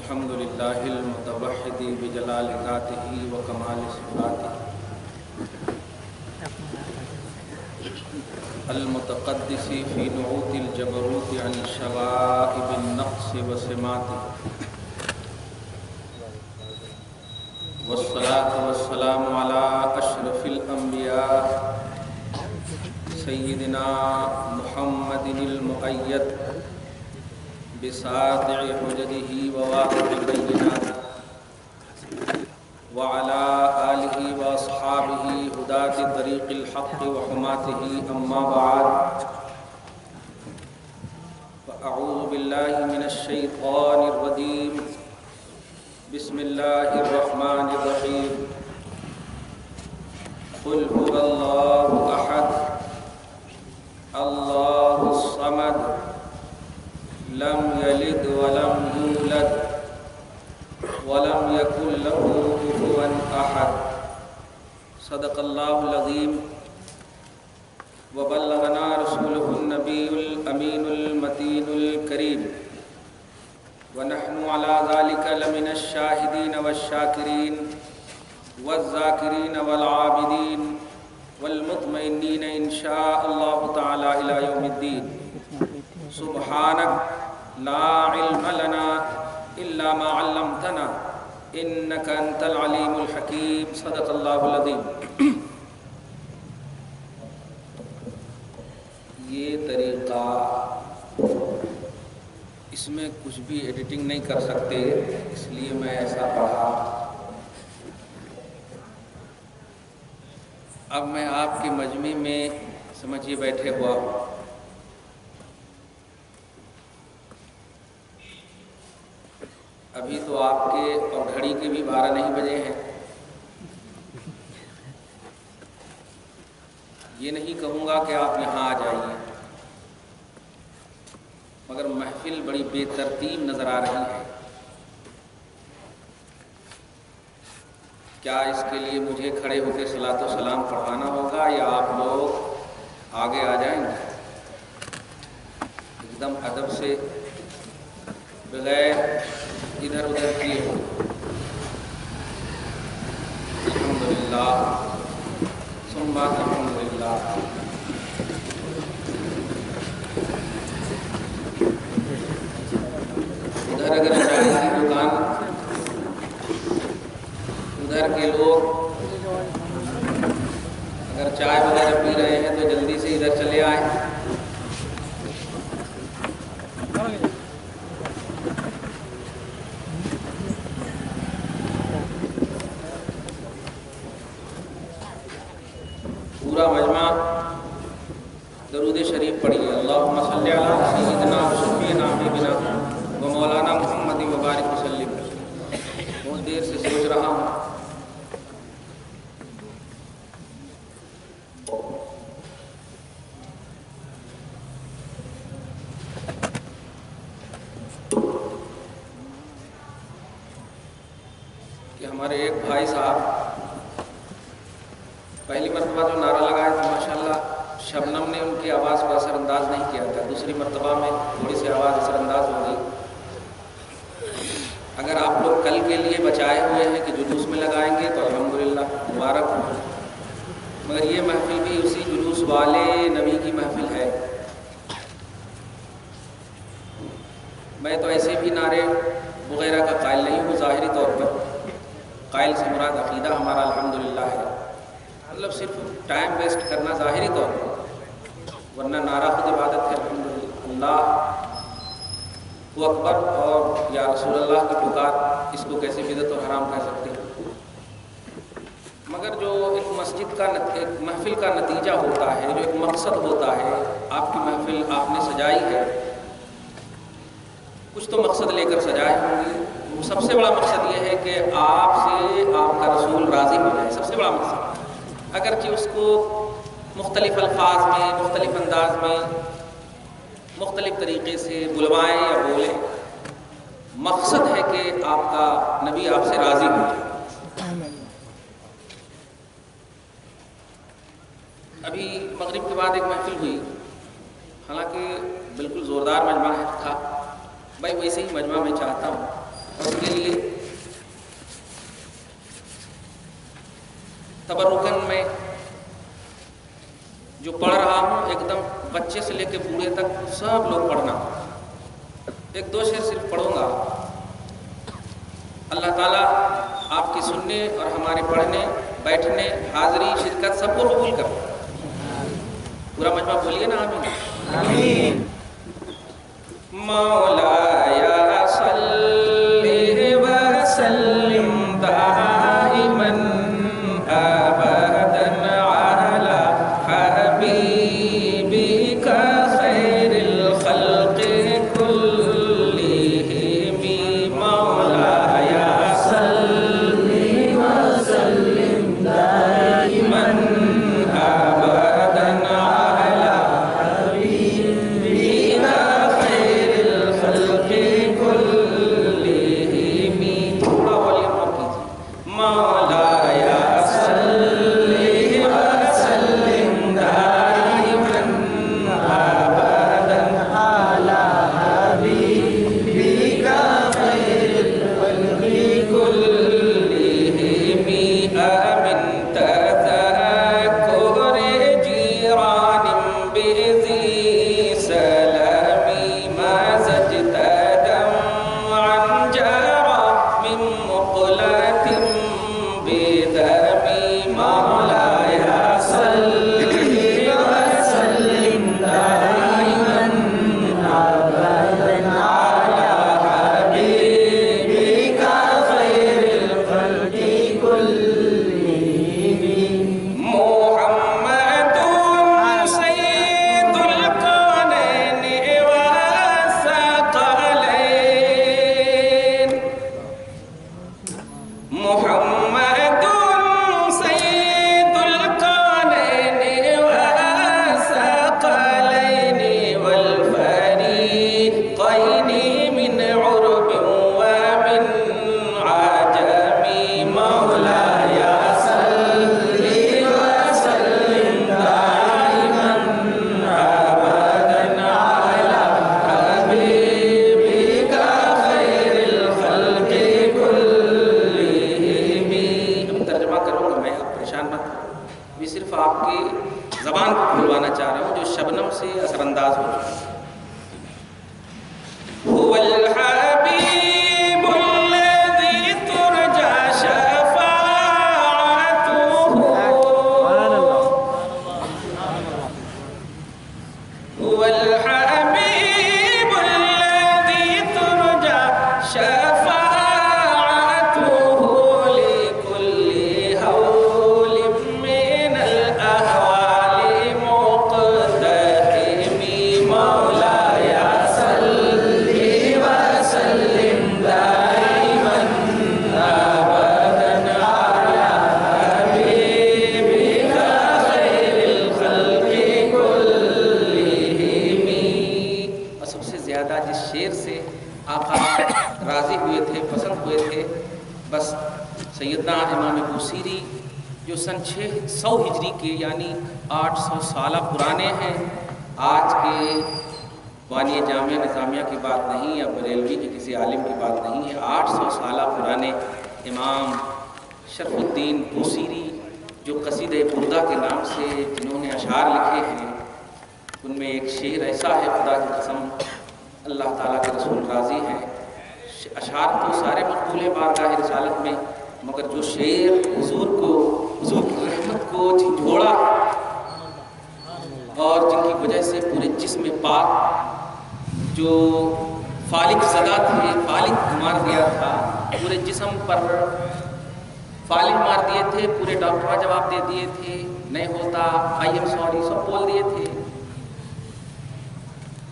الحمد لله المتوحد بجلال ذاته وكمال صفاته المتقدس في نعوت الجبروت عن شوائب النقص وسماته، والصلاة والسلام على أشرف الأنبياء سيدنا محمد المؤيد بساطع حججه وواضح بيناته، وعلى آله وأصحابه هداة طريق الحق وحماته، أما بعد فأعوذ بالله من الشيطان الرجيم، بسم الله الرحمن الرحيم. قل هو الله أحد الله الصمد لم يلد ولم يولد ولم يكن له كفوا أحد. صدق الله العظيم وبلغنا رسوله النبي الأمين المتين الكريم، ونحن على ذلك لمن الشاهدين والشاكرين والذاكرين والعابدين والمطمئنين إن شاء الله تعالى إلى يوم الدين. سبحانك لا علم لنا إلا ما علمتنا إنك أنت العليم الحكيم. صدق الله العظيم. یہ طریقہ اس میں کچھ بھی ایڈیٹنگ نہیں کر سکتے، اس لیے میں ایسا پڑھا. اب میں آپ کے مجمع میں سمجھیے بیٹھے ہوا ہوں. ابھی تو آپ کے اور گھڑی کے بھی 12 نہیں بجے ہیں. یہ نہیں کہوں گا کہ آپ یہاں آ جائیے، مگر محفل بڑی بے ترتیب نظر آ رہی ہے. کیا اس کے لیے مجھے کھڑے ہو کے صلاۃ و سلام پڑھانا ہوگا یا آپ لوگ آگے آ جائیں گے؟ ایک دم ادب سے بغیر ادھر ادھر کیے ہو. الحمدللہ ثم الحمدللہ. ادھر اگر چائے کی دکان، ادھر کے لوگ اگر چائے وغیرہ پی رہے ہیں تو جلدی سے ادھر چلے آئیں. پورا مجمع درود شریف پڑھیے. اللہم صلی علی سیدنا و شفیعنا حبیبنا و مولانا محمد مبارک وسلم. بہت دیر سے سوچ رہا ہوں. کہ ہمارے ایک بھائی صاحب پہلی مرتبہ جو نعرہ لگائے تھے ماشاءاللہ شبنم نے ان کی آواز کو اثر انداز نہیں کیا تھا. دوسری مرتبہ میں تھوڑی سی آواز اثر انداز ہو گئی. اگر آپ لوگ کل کے لیے بچائے ہوئے ہیں کہ جلوس میں لگائیں گے تو الحمدللہ مبارک ہو، مگر یہ محفل بھی اسی جلوس والے نبی کی محفل ہے. میں تو ایسے بھی نعرے وغیرہ کا قائل نہیں ہوں. ظاہری طور پر قائل سے مراد عقیدہ ہمارا الحمدللہ ہے، مطلب صرف ٹائم ویسٹ کرنا ظاہری طور پر، ورنہ نعرہ خود عبادت ہے. الحمدللہ وہ اکبر اور یا رسول اللہ کی پکار، اس کو کیسے بدعت اور حرام کہہ سکتے ہیں؟ مگر جو ایک مسجد کا ایک محفل کا نتیجہ ہوتا ہے، جو ایک مقصد ہوتا ہے، آپ کی محفل آپ نے سجائی ہے، کچھ تو مقصد لے کر سجائے ہوں گے. سب سے بڑا مقصد یہ ہے کہ آپ سے آپ کا رسول راضی ہو جائے. سب سے بڑا مقصد، اگرچہ اس کو مختلف الفاظ میں، مختلف انداز میں، مختلف طریقے سے بلوائیں یا بولیں، مقصد ہے کہ آپ کا نبی آپ سے راضی ہو جائے. ابھی مغرب کے بعد ایک محفل ہوئی، حالانکہ بالکل زوردار مجمع تھا. بھائی ویسے ہی مجمع میں چاہتا ہوں اور اس کے لیے تبرکن میں جو پڑھ رہا ہوں ایک دم بچے سے لے کے بوڑھے تک سب لوگ پڑھنا، ایک دو شعر صرف پڑھوں گا۔ اللہ تعالیٰ آپ کی سننے اور ہمارے پڑھنے بیٹھنے حاضری شرکت سب کو قبول کر۔ پورا مجمع بولیے نا آمین۔ مولایا صلی وسلم دائما ابدا علی حبیبک خیر الخلق کلہم، مولایا صلی وسلم دائما ابدا علی حبیبک خیر الخلق کلہم، تھوڑا والیوم اپ کیجیے، مولایا صلی وسلم دائما ابدا علی حبیبک خیر الخلق کلہم، امن تذکر جیران بذی سلام مزجت دمعا جرى من مقلة بدم، مولایا صلی وسلم دائما ابدا علی حبیبک خیر الخلق کلہم، محمد سید الکونین والثقلین، محمد سید الکونین والثقلین والفریقین من عرب ومن عجم، مولایا صلی وسلم دائما ابدا علی حبیبک خیر الخلق کلہم۔ اب ترجمہ کروں گا میں، آپ پریشان مت ہو، میں صرف آپ کی زبان کو کھلوانا چاہ رہا ہوں جو شبنم سے اثر انداز ہو چکی۔ هو الحبيب الذي ترجى شفاعته، هو الحبيب الذي ترجى شفاعته لكل هول من الأهوال مقتحم، مولایا صلی وسلم دائما ابدا علی حبیبک خیر الخلق کلہم۔ اور سب سے زیادہ جس شعر سے آقا راضی ہوئے تھے، پسند ہوئے تھے، بس سیدنا امام بوصیری جو سن 600 ہجری کے یعنی 800 سالہ پرانے ہیں، آج کے بانی جامعہ نظامیہ کی بات نہیں یا بریلوی کے کسی عالم کی بات نہیں ہے، 800 سالہ پرانے امام شرف الدین بوصیری جو قصیدہ بردہ کے نام سے جنہوں نے اشعار لکھے ہیں، ان میں ایک شعر ایسا ہے، خدا کی قسم اللہ تعالیٰ کے رسول راضی ہیں۔ اشعار تو سارے مقبول ہیں بارگاہ رسالت میں، مگر جو شعر حضور کی رحمت کو جھنجھوڑا اور جن کی وجہ سے پورے جسم پاک جو فالق زدہ تھے، فالق مار دیا تھا، پورے جسم پر فالق مار دیے تھے، پورے ڈاکٹر جواب دے دیے تھے، نہیں ہوتا، آئی ایم سوری سب بول دیے تھے،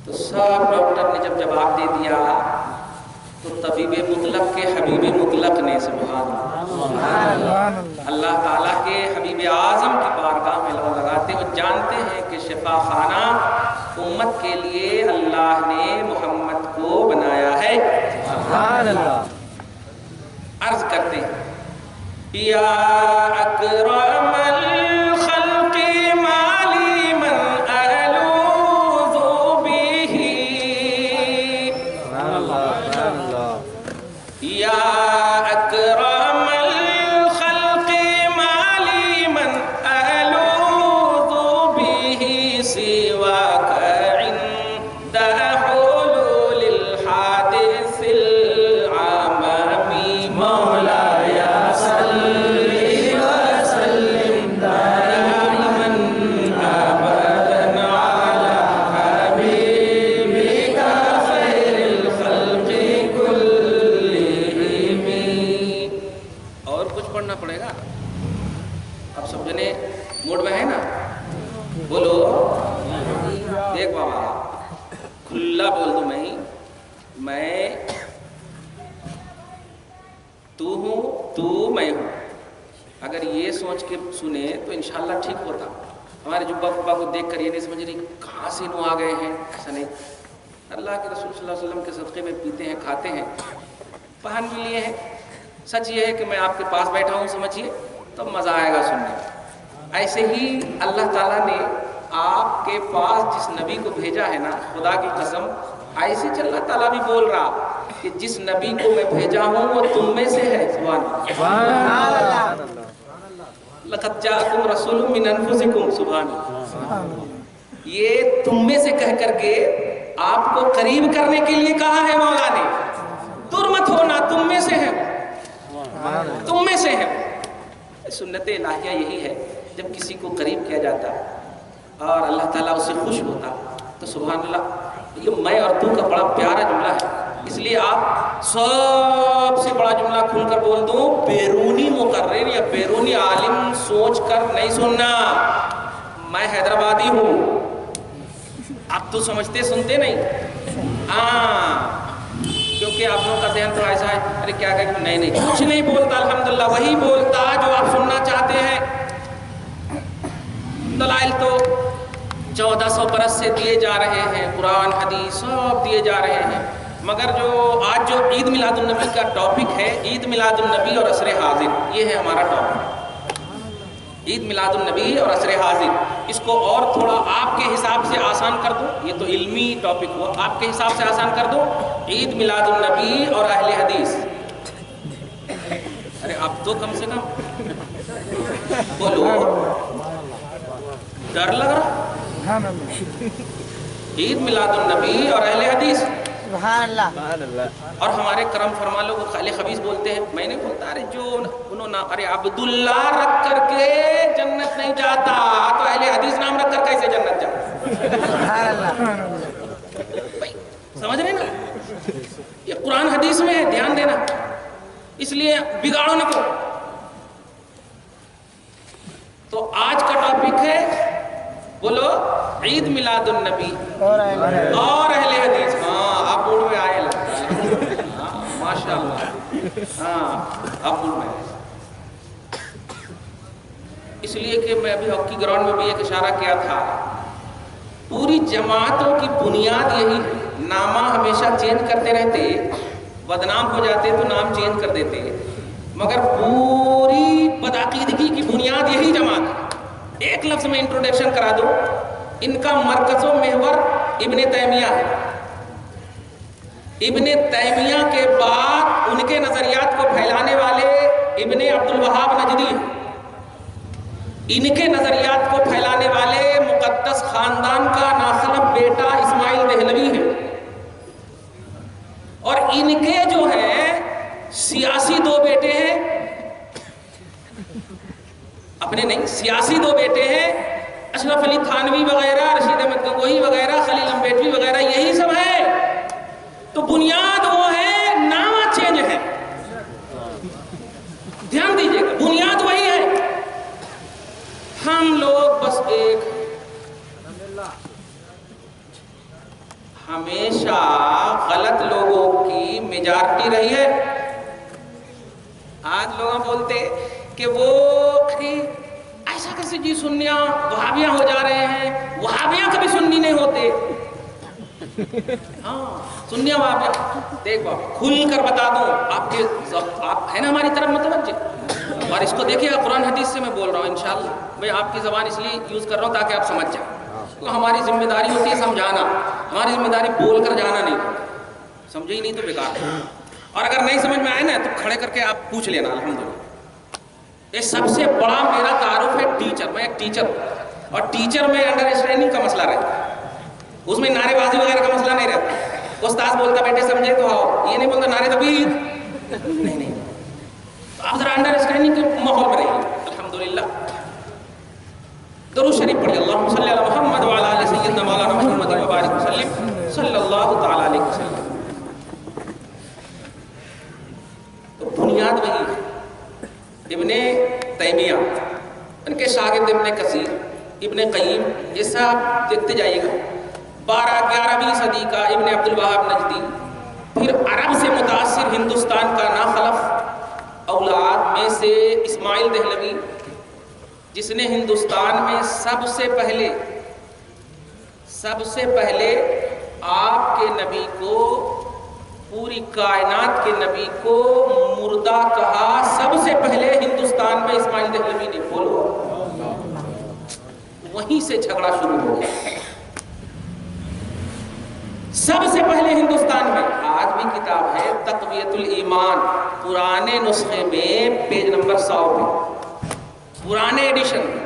تو سب ڈاکٹر نے جب جواب دے دیا تو طبیب مطلق کے حبیب مطلق نے سبحان اللہ، اللہ تعالیٰ کے حبیب اعظم کی بارگاہ میں لو لگاتے وہ جانتے ہیں کہ شفا خانہ امت کے لیے اللہ نے محمد کو بنایا ہے، سبحان اللہ۔ عرض کرتے ہیں یا اکرم الخلق مالی من الوذ بہ، یا اکرم الخلق مالی من الوذ به سواک عند حلول الحادث العممی مولاي صل وسلم دائما ابدا على حبيبك خير الخلق كلهم. اور کچھ پڑھنا پڑے گا. اب سب جنے موڈ میں ہے نا؟ بولو. دیکھ بابا کھلا بول دوں میں تو ہوں تو میں ہوں. اگر یہ سوچ کے سنے تو انشاءاللہ ٹھیک ہوتا. ہمارے جبہ فبا کو دیکھ کر یہ نہیں سمجھ رہی کہاں سے انہوں آ گئے ہیں. ایسا نہیں. اللہ کے رسول صلی اللہ علیہ وسلم کے صدقے میں پیتے ہیں کھاتے ہیں پہن بھی لیے ہیں. سچ یہ ہے کہ میں آپ کے پاس بیٹھا ہوں سمجھیے تو مزہ آئے گا سننے. ایسے ہی اللہ تعالیٰ نے آپ کے پاس جس نبی کو بھیجا ہے نا خدا کی قسم ایسے چل اللہ تعالیٰ بھی بول رہا کہ جس نبی کو میں بھیجا ہوں وہ تم میں سے ہے. سبحان اللہ. لقد جاءکم رسول من انفسکم. سبحان اللہ. یہ تم میں سے کہہ کر کے آپ کو قریب کرنے کے لیے کہا ہے مولا نے. دور مت ہونا تم میں سے ہے. تم میں سے ہے. سنت الہیہ یہی ہے جب کسی کو قریب کیا جاتا اور اللہ تعالیٰ اسے خوش ہوتا تو سبحان اللہ. یہ میں اور تو کا بڑا پیارا جملہ ہے. اس لیے آپ سب سے بڑا جملہ کھل کر بول دوں بیرونی مقرر یا بیرونی عالم سوچ کر نہیں سننا. میں حیدرآبادی ہوں. آپ تو سمجھتے سنتے نہیں. کیونکہ آپ لوگوں کا ذہن تو ایسا ہے ارے کیا کہ نہیں کچھ نہیں بولتا. الحمدللہ وہی بولتا جو آپ سننا چاہتے ہیں. دلائل تو 1400 برس سے دیے جا رہے ہیں. قرآن حدیث سب دیے جا رہے ہیں. مگر جو آج جو عید میلاد النبی کا ٹاپک ہے عید میلاد النبی اور عصر حاضر یہ ہے ہمارا ٹاپک. عید میلاد النبی اور عصر حاضر اس کو اور تھوڑا آپ کے حساب سے آسان کر دو. یہ تو علمی ٹاپک ہوا. آپ کے حساب سے آسان کر دو عید میلاد النبی اور اہل حدیث. ارے اب تو کم سے کم بولو. ڈر لگ رہا. عید میلاد النبی اور اہل حدیث. سبحان اللہ. اور ہمارے کرم فرما لوگ خالی خبیث بولتے ہیں. میں نہیں بولتا. ارے جو انہوں نے ارے عبداللہ رکھ کر کے جنت نہیں جاتا تو اہل حدیث نام رکھ کر کیسے جنت جاتا. سبحان اللہ. سمجھ رہے نا. یہ قرآن حدیث میں ہے. دھیان دینا. اس لیے بگاڑو نہ کرو. تو آج کا ٹاپک ہے بولو عید میلاد النبی اور اہل حدیث. ہاں آپ موڈ میں آئے لگتا ہے. ماشاء اللہ. ہاں آپ موڈ میں. اس لیے کہ میں ابھی ہاکی گراؤنڈ میں بھی ایک اشارہ کیا تھا. پوری جماعتوں کی بنیاد یہی ہے. نامہ ہمیشہ چینج کرتے رہتے. بدنام ہو جاتے تو نام چینج کر دیتے. مگر پوری بدعقیدگی کی بنیاد یہی جماعت ہے. ایک لفظ میں انٹروڈکشن کرا دو. ان کا مرکز و محور ابن تیمیہ ہے. ابن تیمیہ کے بعد ان کے نظریات کو پھیلانے والے ابن عبد الوہاب نجدی ہیں. ان کے نظریات کو پھیلانے والے مقدس خاندان کا ناخلف بیٹا اسماعیل دہلوی ہے. اور ان کے جو ہے سیاسی 2 بیٹے ہیں. اپنے نہیں سیاسی 2 بیٹے ہیں. اشرف علی تھانوی وغیرہ رشید احمد گنگوہی وغیرہ خلیل امبیٹوی وغیرہ یہی سب ہے. تو بنیاد وہ ہے. نام چینج ہے. دھیان دیجیے گا بنیاد وہی ہے. ہم لوگ بس ایک ہمیشہ غلط لوگوں کی میجارٹی رہی ہے. آج لوگ بولتے کہ وہ ایسا کیسے جی سنیاں وہابیاں ہو جا رہے ہیں. وہابیاں کبھی سنی نہیں ہوتے. ہاں سنیاں وہابیاں. دیکھ بابا کھل کر بتا دوں آپ ہے نا ہماری طرف متوجہ. اور اس کو دیکھیے قرآن حدیث سے میں بول رہا ہوں انشاءاللہ. میں آپ کی زبان اس لیے یوز کر رہا ہوں تاکہ آپ سمجھ جائیں. تو ہماری ذمہ داری ہوتی ہے سمجھانا. ہماری ذمہ داری بول کر جانا نہیں. سمجھے ہی نہیں تو بیکار. اور اگر نہیں سمجھ میں آئے نا تو کھڑے کر کے آپ پوچھ لینا الحمدللہ. یہ سب سے بڑا میرا تعارف ہے ٹیچر. میں ایک ٹیچر ہوں اور ٹیچر میں انڈرسٹینڈنگ کا مسئلہ رہتا ہے. اس میں نعرے بازی وغیرہ کا مسئلہ نہیں رہتا. استاد بولتا بیٹے سمجھے تو آؤ, یہ نہیں بولتا نعرے تکبیر. نہیں تو آپ ذرا انڈرسٹینڈنگ کے ماحول میں رہیے. الحمدللہ درود شریف پڑھیے. اللہم صلی علی محمد وعلی آل سیدنا مولانا محمد وبارک وسلم صلی اللہ تعالی علیہ وسلم. تو بنیاد وہی ہے. ابن تیمیہ, ان کے شاگرد ابن کثیر, ابن قیم, یہ سب دیکھتے جائیے گا. 12-11ویں صدی کا ابن عبد الوہاب نجدی, پھر عرب سے متاثر ہندوستان کا ناخلف اولاد میں سے اسماعیل دہلوی, جس نے ہندوستان میں سب سے پہلے آپ کے نبی کو, پوری کائنات کے نبی کو مردہ کہا. سب سے پہلے ہندوستان میں اسماعیل دہلوی نے. بولو, وہیں سے جھگڑا شروع ہو گیا. سب سے پہلے ہندوستان میں. آج بھی کتاب ہے تقویت الایمان, پرانے نسخے میں پیج نمبر 100 پہ, پرانے ایڈیشن میں.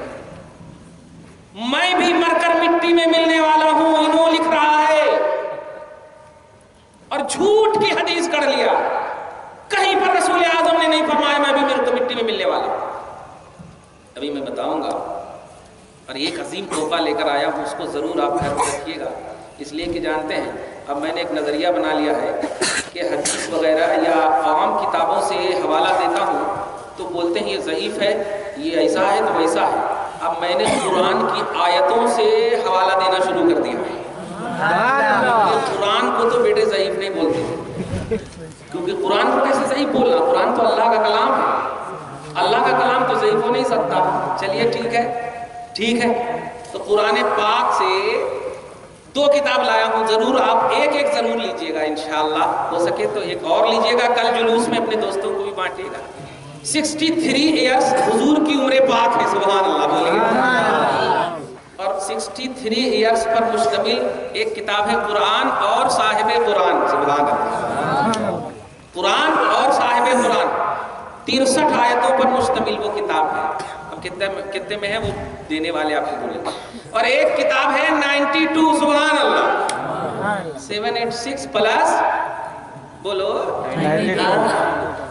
میں بھی مر کر مٹی میں ملنے والا ہوں, انہوں لکھ رہا ہے, اور جھوٹ کی حدیث کر لیا. کہیں پر رسول اعظم نے نہیں فرمایا میں بھی میرے کو مٹی میں ملنے والا ہوں. ابھی میں بتاؤں گا. اور ایک عظیم تحفہ لے کر آیا ہوں, اس کو ضرور آپ گھر میں رکھیے گا. اس لیے کہ جانتے ہیں اب میں نے ایک نظریہ بنا لیا ہے کہ حدیث وغیرہ یا عام کتابوں سے حوالہ دیتا ہوں تو بولتے ہیں یہ ضعیف ہے, یہ ایسا ہے تو ویسا ہے. اب میں نے قرآن کی آیتوں سے حوالہ دینا شروع کر دیا ہے. قرآن کو تو بیٹے ضعیف نہیں بولتے, کیونکہ قرآن کو کیسے ضعیف بولنا؟ قرآن تو اللہ کا کلام ہے, اللہ کا کلام تو ضعیف ہو نہیں سکتا. چلیے ٹھیک ہے. تو قرآن پاک سے 2 کتاب لایا ہوں, ضرور آپ ایک ضرور لیجئے گا انشاءاللہ. ہو سکے تو ایک اور لیجئے گا, کل جلوس میں اپنے دوستوں کو بھی بانٹیے گا. 63 ایئرس حضور کی عمر پاک ہے, سبحان اللہ بولیے. اور 63 ایئرس پر مشتمل ایک کتاب ہے قرآن اور صاحب قرآن, سبحان اللہ. قرآن اور صاحب قرآن 63 آیتوں پر مشتمل وہ کتاب ہے. اب کتنے میں ہے وہ دینے والے آپ کو بولیں گے. اور ایک کتاب ہے 92, سبحان اللہ, 786 پلس, بولو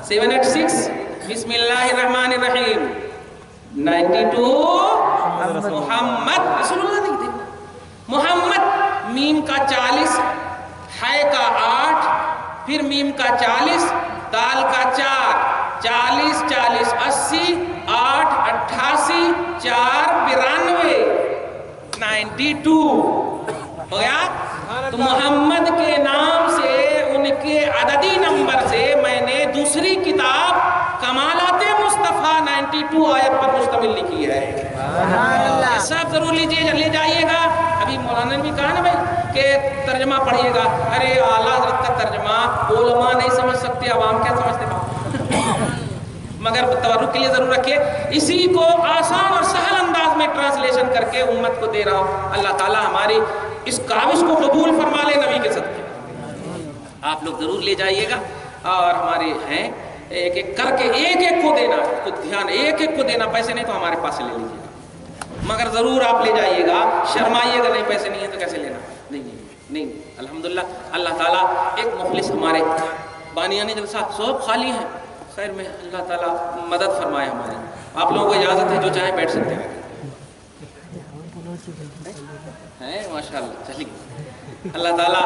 786, بسم اللہ الرحمن الرحیم, 92 محمد رسول اللہ. نہیں دیکھو, محمد میم کا 40, ہے کا 8, پھر میم کا 40, دال کا 4, 40 40 80, 8 88, 4 92, 92 ہو گیا. تو محمد کے نام سے, ان کے عددی نمبر سے میں نے دوسری کتاب کمالات مصطفیٰ 92 آیت پر مشتمل لکھی ہے. سب ضرور لے جائیے گا. ابھی مولانا نے بھی کہا نا بھائی کہ ترجمہ پڑھیے گا. ارے اعلیٰ حضرت کا ترجمہ علماء نہیں سمجھ سکتے, عوام کیا سمجھتے ہیں, مگر تورک کے لیے ضرور رکھیے. اسی کو آسان اور سہل انداز میں ٹرانسلیشن کر کے امت کو دے رہا ہوں. اللہ تعالیٰ ہماری اس کاوش کو قبول فرما لے نبی کے صدقے. آپ لوگ ضرور لے جائیے گا. اور ہمارے ہیں ایک ایک کر کے ایک کو دینا, تو دھیان ایک کو دینا. پیسے نہیں تو ہمارے پاس سے لے لیجیے گا, مگر ضرور آپ لے جائیے گا. شرمائیے گا نہیں, پیسے نہیں ہیں تو کیسے لینا. نہیں. الحمدللہ اللہ تعالیٰ ایک مخلص ہمارے بانیان جلسہ سب خالی ہیں, خیر میں اللہ تعالیٰ مدد فرمائے ہماری. آپ لوگوں کو اجازت ہے, جو چاہیں بیٹھ سکتے ہیں. ماشاء اللہ. چلیے اللہ تعالیٰ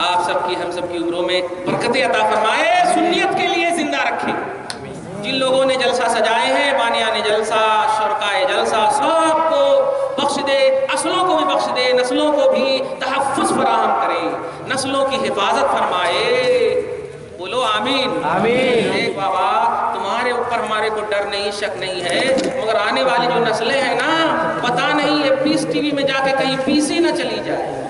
آپ سب کی, ہم سب کی عمروں میں برکتیں عطا فرمائے, سنیت کے لیے زندہ رکھے. جن لوگوں نے جلسہ سجائے ہیں, بانیان جلسہ, شرکائے جلسہ, سب کو بخش دے, اصلوں کو بھی بخش دے, نسلوں کو بھی تحفظ فراہم کرے, نسلوں کی حفاظت فرمائے. بولو آمین. ایک بابا تمہارے اوپر ہمارے کو ڈر نہیں, شک نہیں ہے, مگر آنے والی جو نسلیں ہیں نا, پتہ نہیں یہ پیس ٹی وی میں جا کے کہیں پیسی نہ چلی جائے,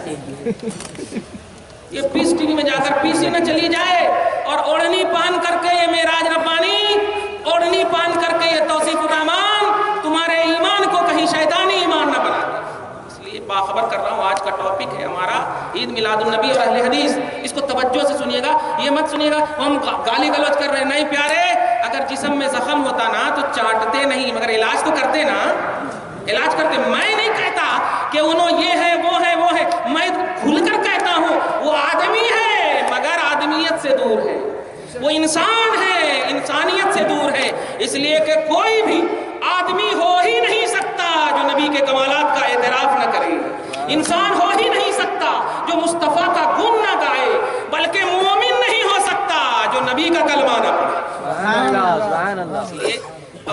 یہ پیس ٹی وی میں جا کر پیسی نہ چلی جائے, اور اوڑھنی پان کر کے یہ معراج ربانی, اوڑھنی پان کر کے یہ توصیف الرحمان تمہارے ایمان کو کہیں شیطانی ایمان نہ بنا دے. اس لیے باخبر کر رہا ہوں, آج کا ٹاپک ہے ہمارا عید عید میلاد النبی اور اہل حدیث، اس کو توجہ سے سنیے گا، یہ مت سنیے گا ہم گالی گلوچ کر رہے ہیں، نہیں پیارے، اگر جسم میں زخم ہوتا نا تو چاٹتے نہیں مگر علاج تو کرتے نا، علاج کرتے۔ میں نہیں کہتا کہ انہوں یہ ہے وہ ہے وہ ہے، میں کھل کر کہتا ہوں وہ آدمی ہے مگر آدمیت سے دور ہے، وہ انسان ہے انسانیت سے دور ہے، اس لیے کہ کوئی بھی آدمی ہو ہی نہیں سکتا جو نبی کے کمالات کا اعتراف نہ کرے، انسان ہو ہی نہیں سکتا جو مصطفیٰ کا گن نہ گائے، بلکہ مومن نہیں ہو سکتا جو نبی کا کلمہ نہ پڑھے۔ سبحان اللہ۔ اس لیے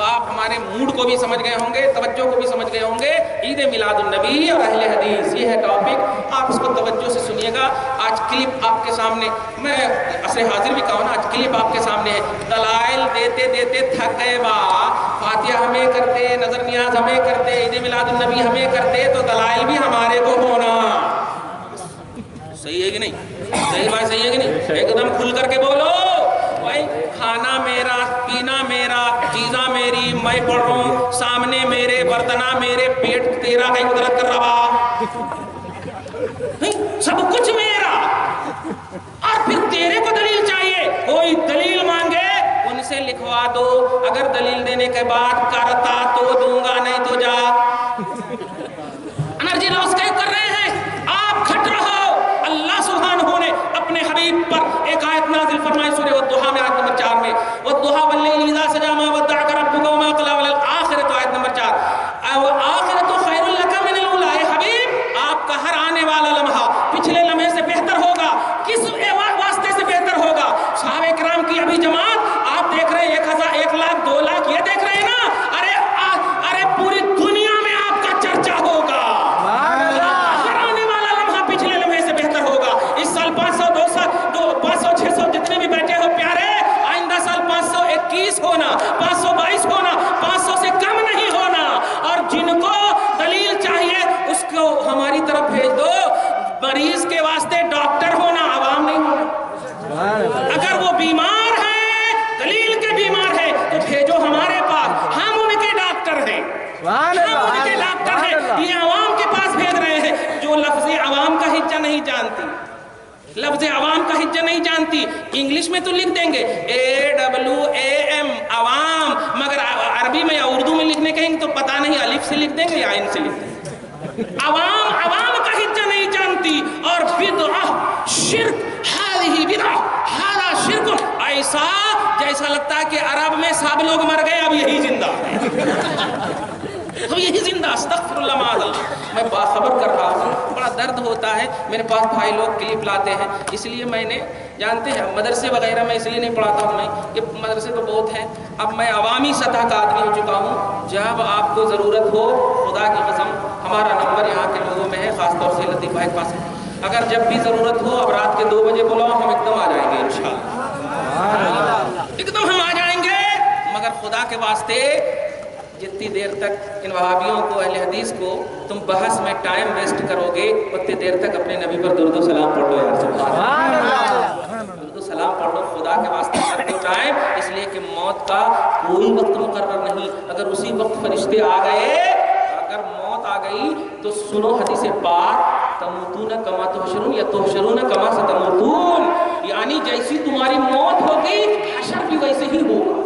آپ ہمارے موڈ کو بھی سمجھ گئے ہوں گے، توجہ کو بھی سمجھ گئے ہوں گے، عید میلاد النبی اور اہل حدیث یہ ہے ٹاپک، آپ اس کو توجہ سے سنیے گا۔ آج کلپ آپ کے سامنے، میں عصر حاضر بھی کہوں نا، آج کلپ آپ کے سامنے ہے، دلائل دیتے دیتے تھک گئے با، فاتحہ ہمیں کرتے، نظر نیاز ہمیں کرتے، عید میلاد النبی ہمیں کرتے، تو دلائل بھی ہمارے کو ہونا۔ صحیح ہے کہ نہیں؟ صحیح بات صحیح ہے کہ نہیں؟ ایک دم کھل کر کے بولو بھائی، کھانا میرا، پینا میرا، چیزاں میری، میں پڑھ رہا ہوں، سامنے میرے، برتنا میرے، پیٹ تیرا، کہیں قدرت کر رہا، سب کچھ میرا، اور پھر تیرے کو دلیل چاہیے، کوئی دلیل مانگے ان سے لکھوا دو، اگر دلیل دینے کے بعد کرتا تو دوں گا، نہیں تو جا۔ انرجی لاس کر رہے ہیں آپ، کھٹ رہو۔ اللہ سبحانہ نے اپنے حبیب پر ایک آیت نازل فرمائی سورہ والضحیٰ میں آیت نمبر 4 میں، والضحیٰ واللیل اذا سجی ما ودعک ربک وما قلی، والآخرۃ آیت نمبر 4، والآخرۃ خیر لک من الاولی۔ حبیب آپ کا ہر آنے والا لمحہ پچھلے لمحے سے بہتر ہوگا، کس واسطے سے بہتر ہوگا؟ صحابہ کرام کی ابھی جماعت آپ دیکھ رہے ہیں، 1000 1 لاکھ 2 لاکھ، یہ دیکھ رہے ہیں نا، ارے پوری دنیا میں آپ کا چرچا ہوگا، ہر آنے والا لمحہ پچھلے لمحے سے بہتر ہوگا۔ اس سال 500 200 500 600 جتنے بھی بیٹھے ہو پیارے، آئندہ سال 521 ہونا، 522 ہونا، 500 سے کم نہیں ہونا، اور جن کو دلیل چاہیے اس کو ہماری طرف بھیج دو، مریض کے واسطے ڈاکٹر ہونا، عوام نہیں ہونا۔ اگر وہ بیمار ہے، دلیل کے بیمار ہے، تو بھیجو ہمارے پاس، ہم ان کے ڈاکٹر ہیں، ہم ان کے ڈاکٹر ہیں، یہ عوام کے پاس بھیج رہے ہیں جو لفظ عوام کا ہجہ نہیں جانتی، لفظ عوام کا ہجہ نہیں جانتی، انگلش میں تو لکھ دیں گے AWAM عوام، مگر عربی میں یا اردو میں لکھنے کہیں گے تو پتہ نہیں الف سے لکھ دیں گے یا عین سے لکھ دیں گے۔ عوام کا ہجہ نہیں جانتی، اور بدعہ شرک، ہذہ بدعہ ھذا شرک، ایسا جیسا لگتا ہے کہ عرب میں سب لوگ مر گئے اب یہی زندہ ہے، اب یہی زندہ، استغفر اللہ معاذ اللہ۔ میں باخبر کر رہا ہوں، بڑا درد ہوتا ہے، میرے پاس بھائی لوگ کلپ لاتے ہیں، اس لیے میں نے، جانتے ہیں مدرسے وغیرہ میں اس لیے نہیں پڑھاتا ہوں میں، کہ مدرسے تو بہت ہیں، اب میں عوامی سطح کا آدمی ہو چکا ہوں، جب آپ کو ضرورت ہو، خدا کی قسم ہمارا نمبر یہاں کے لوگوں میں ہے، خاص طور سے لطیف بھائی کے پاس ہے، اگر جب بھی ضرورت ہو، اب رات کے 2 بجے بلاؤ، ہم ایک دم آ جائیں گے انشاءاللہ، ایک دم ہم آ جائیں گے، مگر خدا کے واسطے جتنی دیر تک ان وہابیوں کو، اہل حدیث کو تم بحث میں ٹائم ویسٹ کرو گے، اتنی دیر تک اپنے نبی پر درود و سلام پڑھ لو یار، سبحان اللہ، درود و سلام پڑھ لو خدا کے واسطے کر دو ٹائم، اس لیے کہ موت کا کوئی وقت مقرر نہیں، اگر اسی وقت فرشتے آ گئے، اگر موت آ گئی تو سنو حدیث پاک، تموتون کما تحشرون یا تحشرون کما ستموتون، یعنی جیسی تمہاری موت ہوگی حشر بھی ویسے ہی ہوگا۔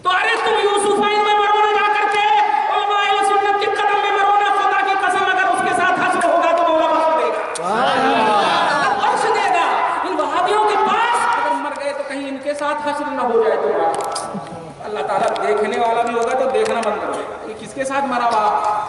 تو ارے تم یوسفین میں مرو نہ جا کر کے علماء اہل سنت کے قدم میں مرو نہ، خدا کی قسم اگر اس کے ساتھ حشر ہوگا تو مولا بخش دے گا، بخش دے گا۔ ان وہابیوں کے پاس اگر مر گئے تو کہیں ان کے ساتھ حشر نہ ہو جائے تو اللہ تعالیٰ دیکھنے والا بھی ہوگا تو دیکھنا بند کر دے گا، یہ کس کے ساتھ مرا ہوا،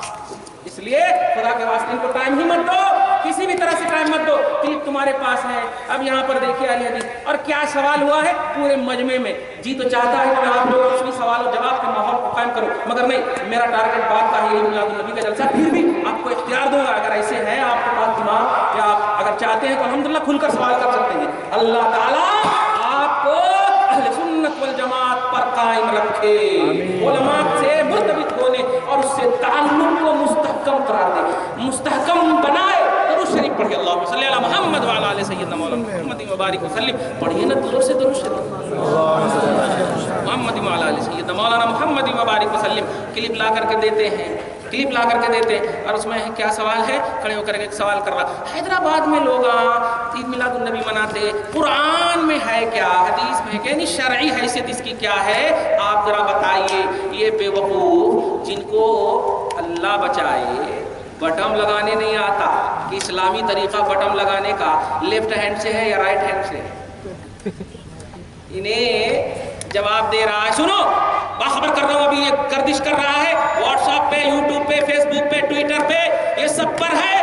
اس لیے خدا کے واسطے ان کو ٹائم ہی مت دو، کسی بھی طرح سے ٹائم مت دو، کلپ تمہارے پاس ہے۔ اب یہاں پر دیکھیے اہل حدیث، اور کیا سوال ہوا ہے پورے مجمع میں، جی تو چاہتا ہے کہ آپ لوگ اس میں سوال و جواب کے ماحول کو قائم کرو، مگر نہیں، میرا ٹارگٹ بات کا ہے میلاد النبی کا جلسہ، پھر بھی آپ کو اختیار دوں گا، اگر ایسے ہیں آپ کے پاس دماغ یا آپ اگر چاہتے ہیں تو الحمدللہ کھل کر سوال کر سکتے ہیں۔ اللہ تعالیٰ آپ کو اہل سنت والجماعت پر قائم رکھے، علماء سے مرتبط ہونے اور اس سے تعلق کو مستحکم قرار دے، مستحکم بنائے۔ درود شریف پڑھیے، اللہم صلی علی محمد وعلی آل سیدنا مولانا محمد وبارک وسلم، پڑھیے نا زور سے درود شریف، محمد وعلی آل سیدنا مولانا محمد وبارک وسلم۔ کلپ لا کر کے دیتے ہیں، کلپ لا کر کے دیتے ہیں اور اس میں کیا سوال ہے، کھڑے ہو کر کے سوال کر رہا، حیدرآباد میں لوگ عید میلاد النبی مناتے، قرآن میں ہے کیا، حدیث میں ہے کیا، یعنی شرعی حیثیت اس کی کیا ہے، آپ ذرا بتائیے۔ یہ بے وقوف جن کو اللہ بچائے بٹم لگانے نہیں آتا کہ اسلامی طریقہ بٹم لگانے کا لیفٹ ہینڈ سے ہے یا رائٹ ہینڈ سے ہے، انہیں جواب دے رہا ہے۔ سنو، باخبر کر رہا ہوں، ابھی یہ گردش کر رہا ہے واٹس ایپ پہ، یوٹیوب پہ، فیس بک پہ، ٹویٹر پہ، یہ سب پر ہے۔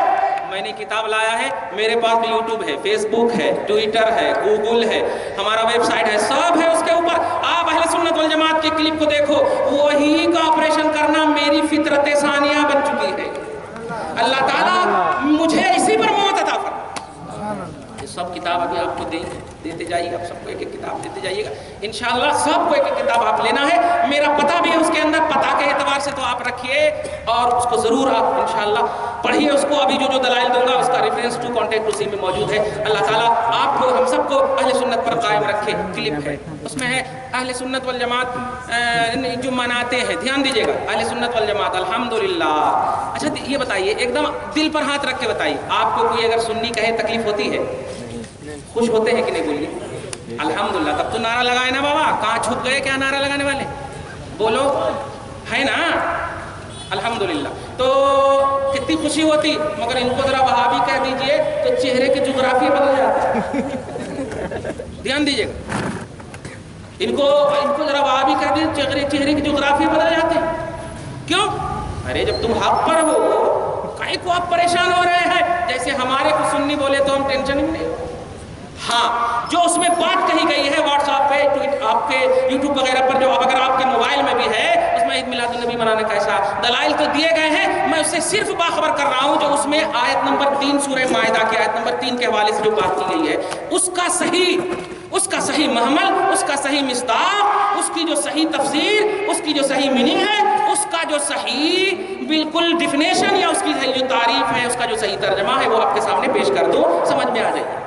میں نے کتاب لایا ہے، میرے پاس بھی یوٹیوب ہے، فیس بک ہے، ٹویٹر ہے، گوگل ہے، ہمارا ویب سائٹ ہے، سب ہے اس کے اوپر۔ آپ اہل سنت والجماعت کی کلپ کو دیکھو، وہی کا آپریشن کرنا میری فطرت ثانیہ بن چکی ہے۔ اللہ تعالیٰ مجھے اسی پر موت عطا فرمائے۔ یہ سب کتاب ابھی آپ کو دیتے جائیے گا، آپ سب کو ایک ایک کتاب دیتے جائیے گا انشاءاللہ، سب کو ایک ایک کتاب آپ لینا ہے، میرا پتہ بھی ہے اس کے اندر، پتہ کے اعتبار سے تو آپ رکھیے اور اس کو ضرور آپ انشاءاللہ پڑھیے اس کو۔ ابھی جو دلائل دوں گا اس کا ریفرنس ٹو کانٹیکٹ اسی میں موجود ہے۔ اللہ تعالیٰ آپ کو، ہم سب کو اہل سنت پر قائم رکھے۔ کلپ ہے، اس میں ہے اہل سنت والجماعت جو مناتے ہیں، دھیان دیجیے گا، اہل سنت والجماعت الحمدللہ۔ اچھا یہ بتائیے، ایک دم دل پر ہاتھ رکھ کے بتائیے، آپ کو کوئی اگر سنی کہے تکلیف ہوتی ہے؟ خوش ہوتے ہیں کہ نہیں؟ بولیے الحمدللہ۔ تب تو نعرہ لگائے نا بابا، کہاں چھپ گئے کیا نعرہ لگانے والے؟ بولو، ہے نا؟ الحمدللہ۔ تو کتنی خوشی ہوتی، مگر ان کو ذرا وہابی کہہ دیجئے تو چہرے کی جغرافی بدل جاتا۔ دھیان دیجیے گا، ان کو ذرا وہابی کہہ دیجئے چہرے کی جغرافی بدل جاتے۔ کیوں؟ ارے جب تم حق پر ہو، کائیں کو آپ پریشان ہو رہے ہیں؟ جیسے ہمارے کو سنی بولے تو ہم ٹینشن ہی نہیں۔ ہاں، جو اس میں بات کہی گئی ہے واٹس ایپ پہ، ٹویٹ، آپ کے یوٹیوب وغیرہ پر، جو اگر آپ کے موبائل میں بھی ہے، اس میں عید میلاد النبی منانے کا ایسا دلائل تو دیے گئے ہیں، میں اس سے صرف باخبر کر رہا ہوں جو اس میں آیت نمبر 3 سورہ مائدہ کی آیت نمبر 3 کے حوالے سے جو بات کی گئی ہے، اس کا صحیح محمل، اس کا صحیح مصداق، اس کی جو صحیح تفسیر، اس کی جو صحیح میننگ ہے، اس کا جو صحیح بالکل ڈیفینیشن یا اس کی جو تعریف ہے، اس کا جو صحیح ترجمہ ہے، وہ آپ کے سامنے پیش کر دو، سمجھ میں آ جائے۔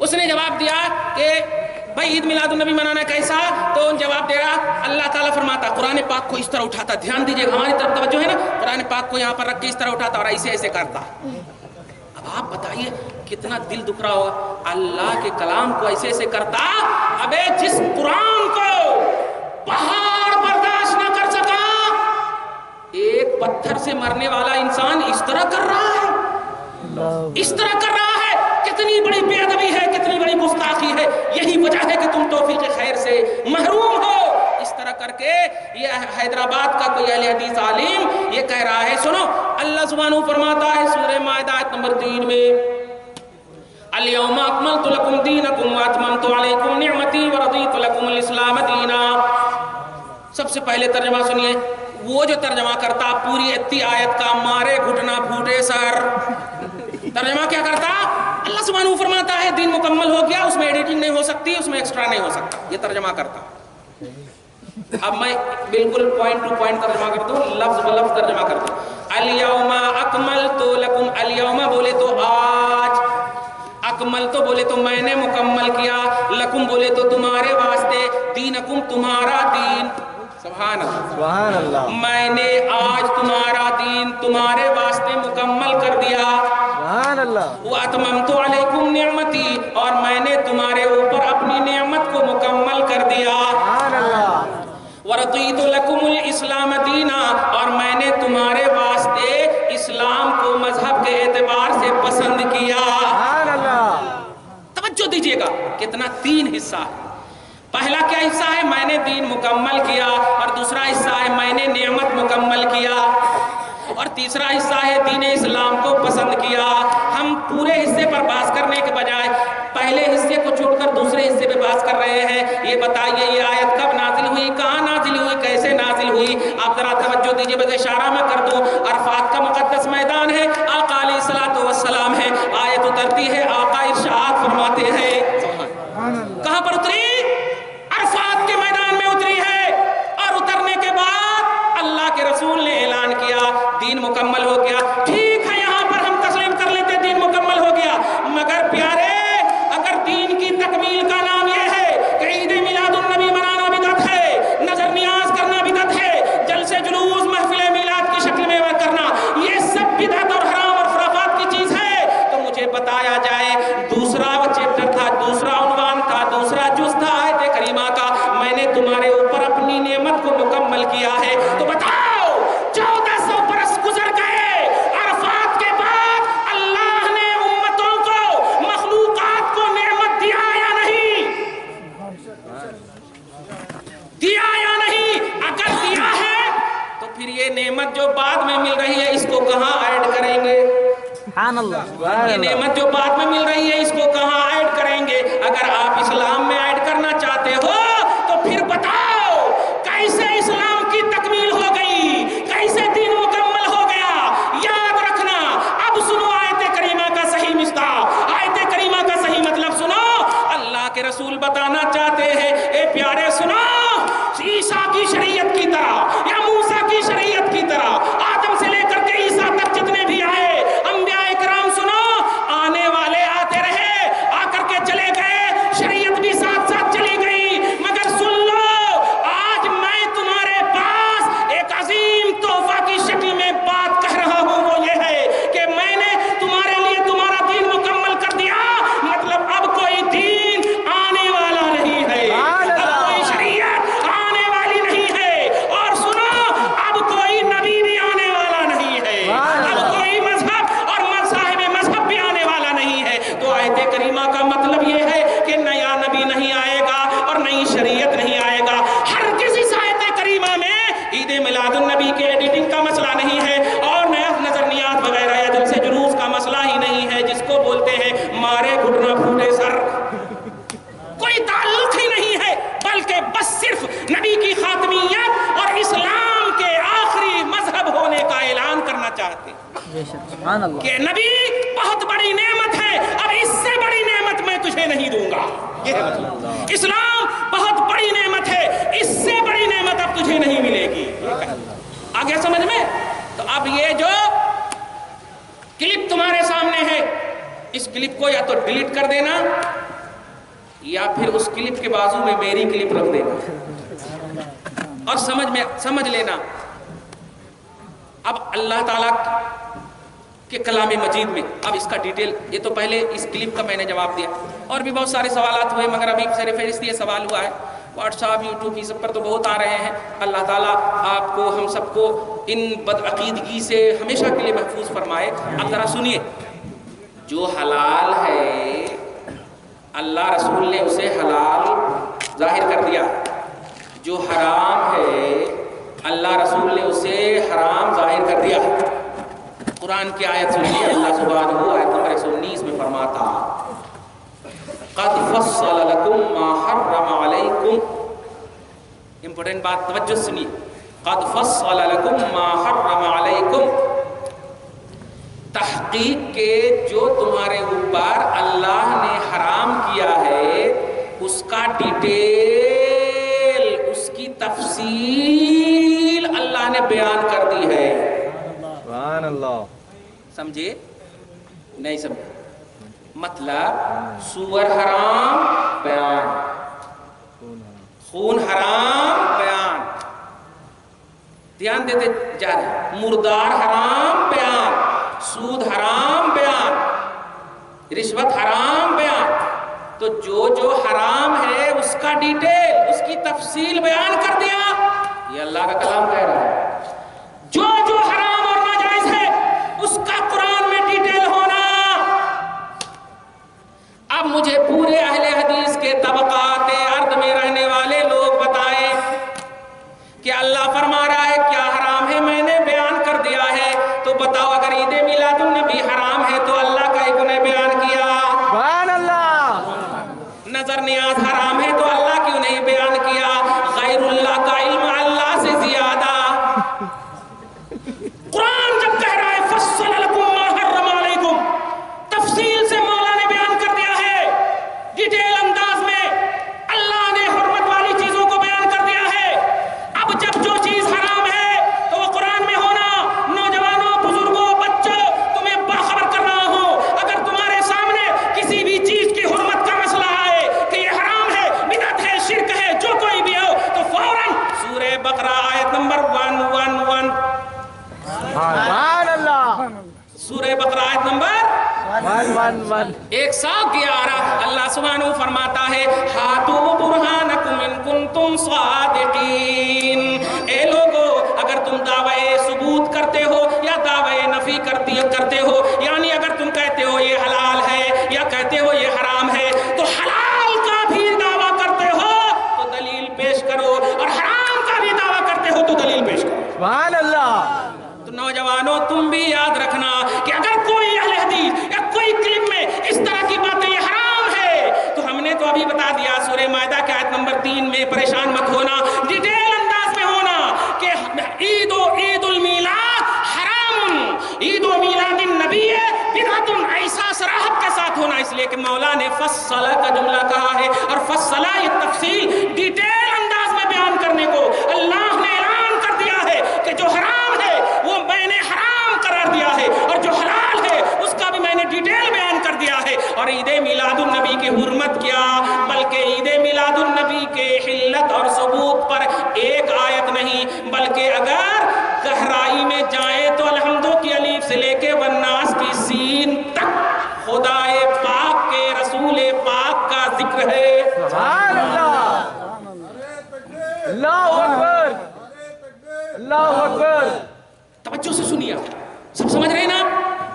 اس نے جواب دیا کہ بھائی عید میلاد النبی منانا کیسا؟ تو جواب دے رہا، اللہ تعالیٰ فرماتا، قرآن پاک کو اس طرح اٹھاتا، دھیان دیجیے گا، ہماری طرف توجہ ہے نا، قرآن پاک کو یہاں پر رکھ کے اس طرح اٹھاتا اور ایسے ایسے کرتا۔ اب آپ بتائیے کتنا دل دکھ رہا ہوگا، اللہ کے کلام کو ایسے ایسے کرتا۔ ابے جس قرآن کو پہاڑ برداشت نہ کر سکا، ایک پتھر سے مرنے والا انسان اس طرح کر رہا ہے، اس طرح کر رہا ہے، کتنی بڑی بے ادبی ہے، کتنی بڑی گستاخی ہے۔ یہی وجہ ہے کہ تم توفیق خیر سے محروم ہو۔ اس طرح کر کے یہ حیدرآباد کا کوئی اہل حدیث عالم یہ کہہ رہا ہے، سنو اللہ سبحانہ فرماتا ہے سورہ مائدہ آیت نمبر 3 میں، الیوم اکملت لکم دینکم واتممت علیکم نعمتی ورضیت لکم الاسلام دینا۔ سب سے پہلے ترجمہ سنیے، وہ جو ترجمہ کرتا پوری اتنی آیت کا مارے گھٹنا پھوٹے سر، ترجمہ کیا کرتا؟ اللہ سبحانہ فرماتا ہے دین مکمل ہو گیا، اس میں ایڈیٹنگ نہیں ہو سکتی، اس میں ایکسٹرا نہیں ہو سکتا، یہ ترجمہ کرتا۔ اب میں بالکل پوائنٹ ٹو پوائنٹ ترجمہ کرتا ہوں، لفظ بلفظ ترجمہ کرتا ہوں۔ الیوم اکملت لکم، الیوم بولے تو آج، اکملت بولے تو میں نے مکمل کیا، لکم بولے تو تمہارے واسطے، دینکم تمہارا دین، سبحان اللہ، سبحان اللہ، میں نے آج تمہارا دین تمہارے واسطے مکمل کر دیا، سبحان اللہ، وَأَتْمَمْتُ عَلَيْكُمْ نِعْمَتِي، اور میں نے تمہارے اوپر اپنی نعمت کو مکمل کر دیا، سبحان اللہ، وَرَضِيتُ لَكُمُ الْإِسْلَامَ دِينًا، اور میں نے تمہارے واسطے اسلام کو مذہب کے اعتبار سے پسند کیا۔ سبحان اللہ، توجہ دیجئے گا، کتنا 3 حصہ ہے۔ پہلا کیا حصہ ہے؟ میں نے دین مکمل کیا، اور دوسرا حصہ ہے میں نے نعمت مکمل کیا، اور تیسرا حصہ ہے دین اسلام کو پسند کیا۔ ہم پورے حصے پر بحث کرنے کے بجائے پہلے حصے کو چھوڑ کر دوسرے حصے پہ بحث کر رہے ہیں۔ یہ بتائیے یہ آیت کب نازل ہوئی، کہاں نازل ہوئی، کیسے نازل ہوئی؟ آپ ذرا توجہ دیجئے، بس اشارہ میں کر دوں، عرفات کا مقدس میدان ہے، آقا علیہ الصلوۃ والسلام ہے، آیت اترتی ہے، آقا ارشاد فرماتے ہیں، کہاں پر اتری؟ عرفات کے میدان میں اتری ہے، اور اترنے کے بعد اللہ کے رسول نے اعلان کیا دین مکمل ہو گیا۔ ٹھیک ہے، یہاں پر ہم تسلیم کر لیتے دین مکمل ہو گیا، مگر پیارے اگر دین کی تکمیل کا نام یہ ہے کہ عید میلاد النبی منانا بدعت ہے، نظر نیاز کرنا بدعت ہے، جلسے جلوس محفل میلاد کی نعمت جو بعد میں مل رہی ہے اس کو کہاں ایڈ کریں گے؟ سبحان اللہ. یہ نعمت جو بعد میں مل رہی ہے اس کو کہاں ایڈ کریں گے؟ اگر آپ اسلام میں ایڈ کرنا چاہتے ہو تو پھر بتاؤ کیسے اسلام کی تکمیل ہو گئی، کیسے دین مکمل ہو گیا؟ یاد رکھنا. اب سنو آیت کریمہ کا صحیح مصداق، آیت کریمہ کا صحیح مطلب سنو. اللہ کے رسول بتانا چاہتے ہیں اے پیارے سنو، عیسیٰ کی شریعت کی طرح یا موسیٰ کی شریعت کی طرح آدم سے لے کر کے عیسیٰ تک جتنے بھی آئے انبیاء کرام سنو، آنے والے آتے رہے، آ کر کے چلے گئے، شریعت بھی ساتھ ساتھ چلی گئی، مگر سن لو آج میں تمہارے پاس ایک عظیم تحفہ کی شکل میں بات کہہ رہا ہوں. وہ یہ ہے کہ میں نے تمہارے لیے تمہارا دین مکمل کر دیا. مطلب اب کوئی دین آنے والا نہیں ہے، اب کوئی شریعت آنے والی نہیں ہے، اور سنو اب کوئی نبی بھی آنے والا نہیں ہے، اب کوئی مذہب اور صاحب مذہب بھی آنے والا نہیں ہے. تو آیت کریمہ کا مطلب یہ ہے کہ نیا نبی نہیں آئے گا اور نئی شریعت نہیں آئے گا. ہر کسی آیت کریمہ میں عید میلاد النبی کے ایڈیٹنگ کا مسئلہ نہیں ہے اور نیا نظریات وغیرہ یا جلسے جلوس کا مسئلہ ہی نہیں ہے جس کو بولتے ہیں مارے گھٹنا پھوٹے سر. کوئی تعلق ہی نہیں ہے، بلکہ بس صرف نبی کی خاتمیت اور اسلام کے آخری مذہب ہونے کا اعلان کرنا چاہتے ہیں سبحان اللہ. کہ نبی بہت بڑی نعمت ہے، اب اس سے بڑی نعمت میں تجھے نہیں دوں گا. یہ ہے مطلب اسلام بہت بڑی نعمت ہے، اس سے بڑی نعمت اب تجھے نہیں ملے گی. آگے سمجھ میں؟ تو اب یہ جو کلپ تمہارے سامنے ہے اس کلپ کو یا تو ڈیلیٹ کر دینا یا پھر اس کلپ کے بازو میں میری کلپ رکھ دینا اور سمجھ لینا. اب اللہ تعالیٰ کے کلام مجید میں اب اس کا ڈیٹیل، یہ تو پہلے اس کلپ کا میں نے جواب دیا اور بھی بہت سارے سوالات ہوئے مگر ابھی سر فہرست یہ سوال ہوا ہے. واٹس ایپ یوٹیوب یہ سب پر تو بہت آ رہے ہیں. اللہ تعالیٰ آپ کو ہم سب کو ان بدعقیدگی سے ہمیشہ کے لیے محفوظ فرمائے. اب ذرا سنیے، جو حلال ہے اللہ رسول نے اسے حلال ظاہر کر دیا، جو حرام ہے اللہ رسول نے اسے حرام ظاہر کر دیا. قرآن کی آیت سنیے، اللہ سبحانہ آیت نمبر 119 میں فرماتا قد فصل لکم ما حرم علیکم. امپورٹنٹ بات، توجہ سنیے. قد فصل لکم ما حرم علیکم، تحقیق کے جو تمہارے اوپر اللہ نے حرام کیا ہے اس کا ڈیٹیل، اس کی تفصیل اللہ نے بیان کر دی ہے. سبحان اللہ. سمجھے؟ نہیں سمجھے؟ مطلب سور حرام بیان، خون حرام بیان، دھیان دیتے جا رہے، مردار حرام بیان، سود حرام بیان، رشوت حرام بیان. تو جو حرام ہے اس کا ڈیٹیل، اس کی تفصیل بیان کر دیا. یہ اللہ کا کلام کہہ رہا ہے. جو حرام اور ناجائز ہے اس کا قرآن میں ڈیٹیل ہونا. اب مجھے پورے اہل حدیث کے طبقات ارض میں رہنے والے لوگ بتائیں کہ اللہ فرما رہا ہے کیا حرام ہے، میں نے بیان کر دیا ہے. تو بتاؤ اگر عید میلاد النبی حرام ہے تو اللہ کا ایک نے بیان کیا. سبحان اللہ. نظر نیاز حرام ہے تو اللہ کیوں نہیں بیان کیا؟ غیر اللہ کا علم اللہ سے زیادہ. قرآن جب کہہ رہا ہے فصل لکم ما حرم علیکم، تفصیل سے مولا نے بیان کر دیا ہے، ڈیٹیل انداز میں اللہ نے حرمت والی چیزوں کو بیان کر دیا ہے. اب جب جو چیز حرام ہے تو وہ قرآن میں ہونا. نوجوانوں، بزرگوں، بچوں، تمہیں باخبر کر رہا ہوں، اگر تمہارے سامنے کسی بھی چیز کی حرمت کا مسئلہ آئے کہ یہ حرام ہے، بدعت ہے، شرک ہے، جو کوئی بھی ہو، تو فوراً سورہ بقرہ آیت نمبر 111، سبحان اللہ. سورہ بقرہ آیت نمبر 111 اللہ سبحانہ فرماتا ہے ہاتو برہانکم ان کنتم صادقین. اے لوگو اگر تم دعوی ثبوت کرتے ہو یا دعوی نفی کرتے ہو، یعنی اگر تم کہتے ہو یہ حلال ہے یا کہتے ہو یہ حرام ہے، تو حلال کا بھی دعویٰ کرتے ہو تو دلیل پیش کرو اور حرام کا بھی دعویٰ کرتے ہو تو دلیل پیش کرو. سبحان اللہ. کے آیت نمبر 3 میں پریشان مت ہونا، ڈیٹیل انداز میں ہونا کہ عید المیلاد حرام، عید و میلاد النبی بدعت، ایسا صراحت کے ساتھ ہونا، اس لیے کہ مولا نے فصل کا جملہ کہا ہے، اور فصل یہ تفصیل ڈیٹیل انداز میں بیان کرنے کو اللہ نے اعلان کر دیا ہے کہ جو حرام ہے وہ میں نے حرام قرار دیا ہے، اور جو حلال ہے اس کا بھی میں نے ڈیٹیل بیان کر دیا ہے۔ اور عید میلاد النبی کی حرمت کیا، بلکہ عید میلاد النبی کے حلت اور ثبوت پر ایک آیت نہیں، بلکہ اگر گہرائی میں جائیں تو الحمدو کی الف سے لے کے والناس کی سین تک خدائے پاک کے رسول پاک کا ذکر ہے۔ سبحان اللہ، اللہ اکبر، اللہ اکبر۔ توجہ سے سنیے، سب سمجھ رہے ہیں نا؟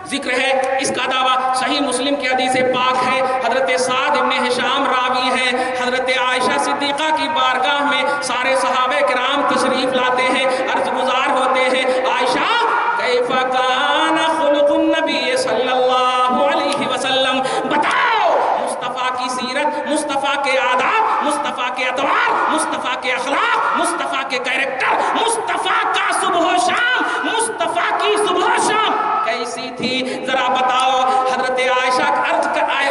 ذکر ہے، اس کا دعویٰ صحیح مسلم کی حدیث پاک ہے، حضرت سعد ابن ہشام راوی ہیں، حضرت عائشہ صدیقہ کی بارگاہ میں سارے صحابہ کرام تشریف لاتے ہیں، عرض گزار ہوتے ہیں، عائشہ کیف کان خلق النبی صلی اللہ علیہ وسلم، بتاؤ مصطفیٰ کی سیرت، مصطفیٰ کے آداب، مصطفیٰ کے اطوار، مصطفیٰ کے اخلاق، مصطفیٰ کے کیریکٹر، مصطفیٰ کا صبح و شام، مصطفیٰ کی صبح و شام کیسی تھی ذرا بتاؤ۔ حضرت عائشہ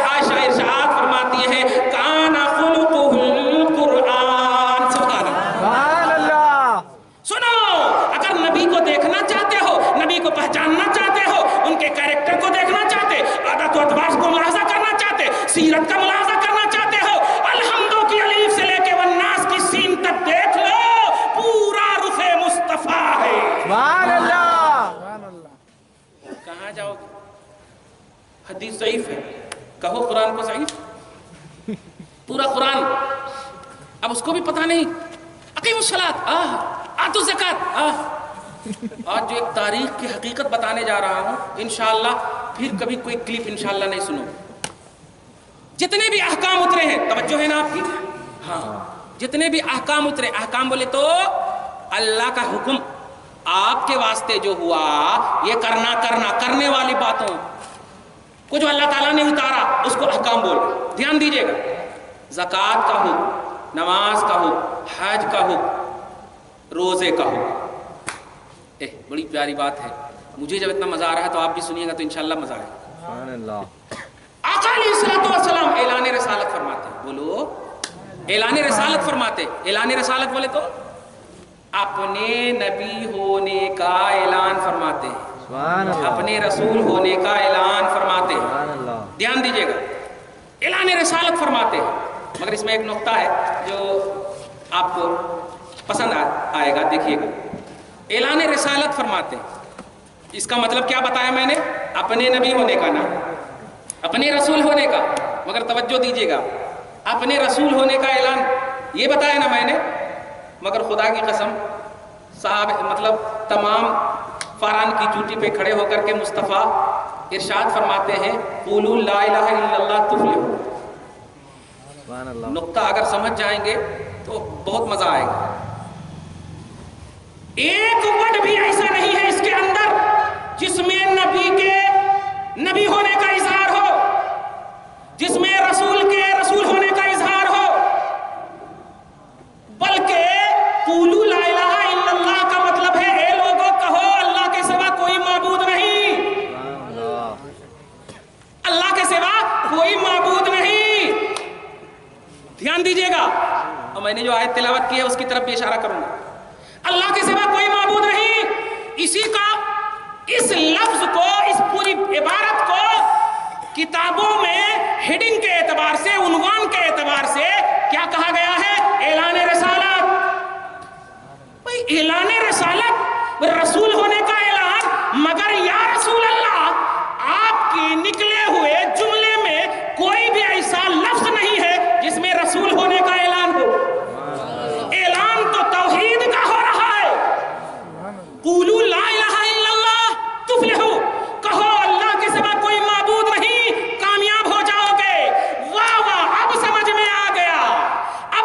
عائشہ ارشاد فرماتی ہے کان خلقہ القرآن۔ سبحان اللہ۔ سنو، اگر نبی کو دیکھنا چاہتے ہو، نبی کو پہچاننا چاہتے ہو، ان کے کیریکٹر کو دیکھنا چاہتے، عادت و اطوار کو ملاحظہ کرنا چاہتے، سیرت کا ملاحظہ کرنا چاہتے ہو، الحمدو کی الف سے لے کے والناس کی سین تک دیکھ لو، پورا رخ مصطفیٰ ہے۔ سبحان اللہ۔ کہاں جاؤ گے؟ حدیث ضعیف ہے، کہو قرآن کو ضعیف، پورا قرآن، اب اس کو بھی پتہ نہیں۔ اقیموا الصلاۃ، آتوا الزکوٰۃ، آج جو ایک تاریخ کی حقیقت بتانے جا رہا ہوں، انشاءاللہ پھر کبھی کوئی کلپ انشاءاللہ نہیں سنو۔ جتنے بھی احکام اترے ہیں، توجہ ہے نا آپ کی؟ ہاں، جتنے بھی احکام اترے، احکام بولے تو اللہ کا حکم آپ کے واسطے جو ہوا، یہ کرنے والی باتوں کو جو اللہ تعالیٰ نے اتارا اس کو احکام بول۔ دھیان دیجئے گا، زکوٰۃ کا حکم، نماز کا حکم، حج کا حکم، روزے کا حکم۔ بڑی پیاری بات ہے، مجھے جب اتنا مزہ آ رہا ہے تو آپ بھی سنیے گا تو انشاءاللہ مزہ آئے گا۔ سبحان اللہ۔ آقا علیہ الصلوۃ والسلام اعلان رسالت فرماتے، بولو اعلان رسالت فرماتے۔ اعلان رسالت بولے تو اپنے نبی ہونے کا اعلان فرماتے ہیں، سبحان اللہ۔ اپنے رسول ہونے کا اعلان فرماتے ہیں۔ سبحان اللہ۔ دھیان دیجئے گا، اعلان رسالت فرماتے ہیں، مگر اس میں ایک نقطہ ہے جو آپ کو پسند آئے گا، دیکھیے گا۔ اعلان رسالت فرماتے ہیں، اس کا مطلب کیا بتایا میں نے؟ اپنے نبی ہونے کا، نا اپنے رسول ہونے کا، مگر توجہ دیجئے گا، اپنے رسول ہونے کا اعلان یہ بتایا نا میں نے، مگر خدا کی قسم صاحب مطلب تمام فاران کی چوٹی پہ کھڑے ہو کر کے مصطفیٰ ارشاد فرماتے ہیں قولوا لا الہ الا اللہ تفلحوا۔ سبحان اللہ۔ نقطہ اگر سمجھ جائیں گے تو بہت مزہ آئے گا۔ ایک ورڈ بھی ایسا نہیں ہے اس کے اندر جس میں نبی ہونے کا اظہار ہو، جس میں رسول کے رسول ہونے کا اظہار ہو، بلکہ قولوا لا الہ الا اللہ کا مطلب ہے اے لوگوں کہو اللہ کے سوا کوئی معبود نہیں، اللہ کے سوا کوئی معبود نہیں۔ دھیان دیجئے گا، اور میں نے جو آیت تلاوت کی ہے اس کی طرف بھی اشارہ کروں گا، اللہ کے سوا کوئی معبود نہیں۔ اسی کا، اس لفظ کو، اس پوری عبارت کو کتابوں میں ہیڈنگ کے اعتبار سے، عنوان کے اعتبار سے کیا کہا گیا ہے؟ اعلان رسالت۔ بھئی اعلان رسالت، رسول ہونے کا اعلان، مگر یا رسول اللہ آپ کے نکلے ہوئے جملے میں کوئی بھی ایسا لفظ نہیں ہے جس میں رسول ہونے کا اعلان ہو۔ اعلان تو توحید کا ہو رہا ہے، قولوا لا الہ الا اللہ تفلحوا، کہو اللہ کے سوا کوئی معبود نہیں، کامیاب ہو جاؤ گے۔ واہ واہ، اب سمجھ میں آ گیا، اب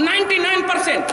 99%,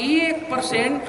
1%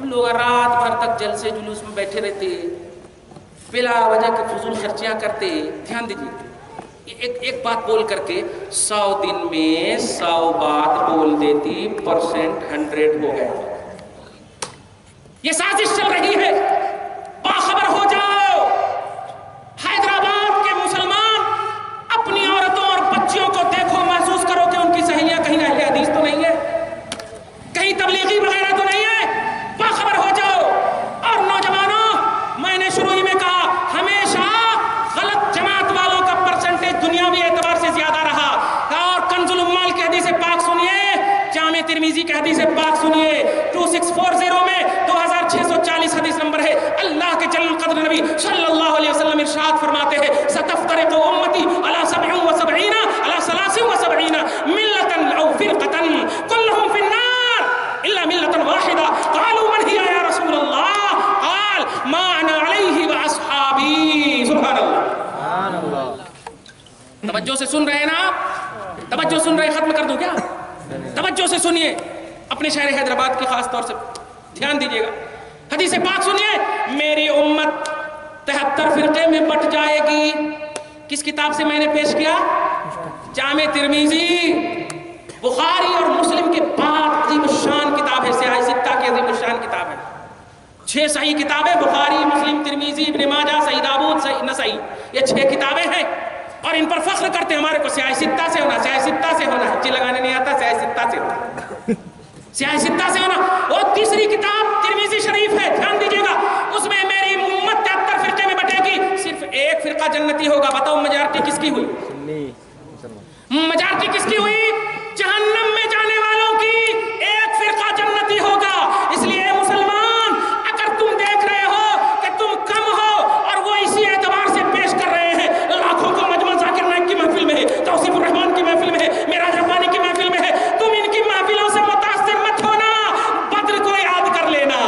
اب لوگ رات بھر تک جلسے جلوس میں بیٹھے رہتے، بلا وجہ کے فضول خرچیاں کرتے. دھیان دیجیے، ایک بات بول کر کے 100 دن میں 100 بات بول دیتی، پرسنٹ 100 ہو گئے. یہ سازش چل رہی ہے، باخبر ہو جاؤ. حیدرآباد کے مسلمان اپنی عورتوں اور بچیوں کو دیکھو، محسوس کرو کہ ان کی سہیلیاں کہیں اہل حدیث تو نہیں ہے، کہیں تبلیغی وغیرہ تو نہیں ہے. باخبر ہو جاؤ. اور نوجوانوں، میں نے شروع ہی میں کہا، ہمیشہ غلط جماعت والوں کا پرسنٹیج دنیاوی اعتبار سے زیادہ رہا. اور کنز الاموال کی حدیث پاک سنیے، جامع ترمذی کی حدیث پاک سنیے، 2640 میں 2640 حدیث نمبر ہے. اللہ کے جل القدر نبی صلی اللہ علیہ وسلم ارشاد فرماتے ہیں، ستفترق امتی علی 77 علی 73 ملة او فرقة كلهم في النار الا ملة واحدة. قالوا من هي يا رسول الله؟ قال ما انا عليه واصحابي. سبحان اللہ، سبحان اللہ. توجہ سے سن رہے ہیں نا آپ؟ توجہ سن رہے ہیں؟ ختم کر دوں کیا؟ توجہ سے سنیے، اپنے شہر حیدرآباد کی خاص طور سے دھیان دیجیے گا. حدیث پاک سنیے، میری امت 73 فرقے میں بٹ جائے گی. کس کتاب سے میں نے پیش کیا؟ جامع ترمذی، بخاری اور مسلم کے بعد عظیم الشان کتاب ہے، سیاہ ستہ کی عظیم الشان کتاب ہے. 6 صحیح کتابیں، بخاری، مسلم، ترمذی، ابن ماجہ، صحیح داؤد، صحیح نسائی، یہ 6 کتابیں ہیں. اور ان پر فخر کرتے ہیں، ہمارے کو سیاہ ستہ سے ہونا، سیاہ ستہ سے ہونا. جی لگانے نہیں آتا، سیاہ ستہ سے ہونا، سیاہ ستہ سے ہونا. اور تیسری کتاب ترمذی شریف ہے، دھیان دیجیے گا. اس میں میری امت 73 فرقے میں بٹے گی، صرف ایک فرقہ جنتی ہوگا. بتاؤ میجارٹی کس کی ہوئی؟ میجارٹی کس کی ہوئی؟ جہنم میں جانے والوں کی ایک فرقہ جنتی ہوگا. اس لیے مسلمان، اگر تم دیکھ رہے ہو کہ تم کم ہو اور وہ اسی اعتبار سے پیش کر رہے ہیں، لاکھوں کو مجمع ذاکر نائک کی محفل میں ہے، توصیف الرحمان کی محفل میں ہے، معراج ربانی کی محفل میں ہے، تم ان کی محفلوں سے متاثر مت ہونا. بدر کو یاد کر لینا،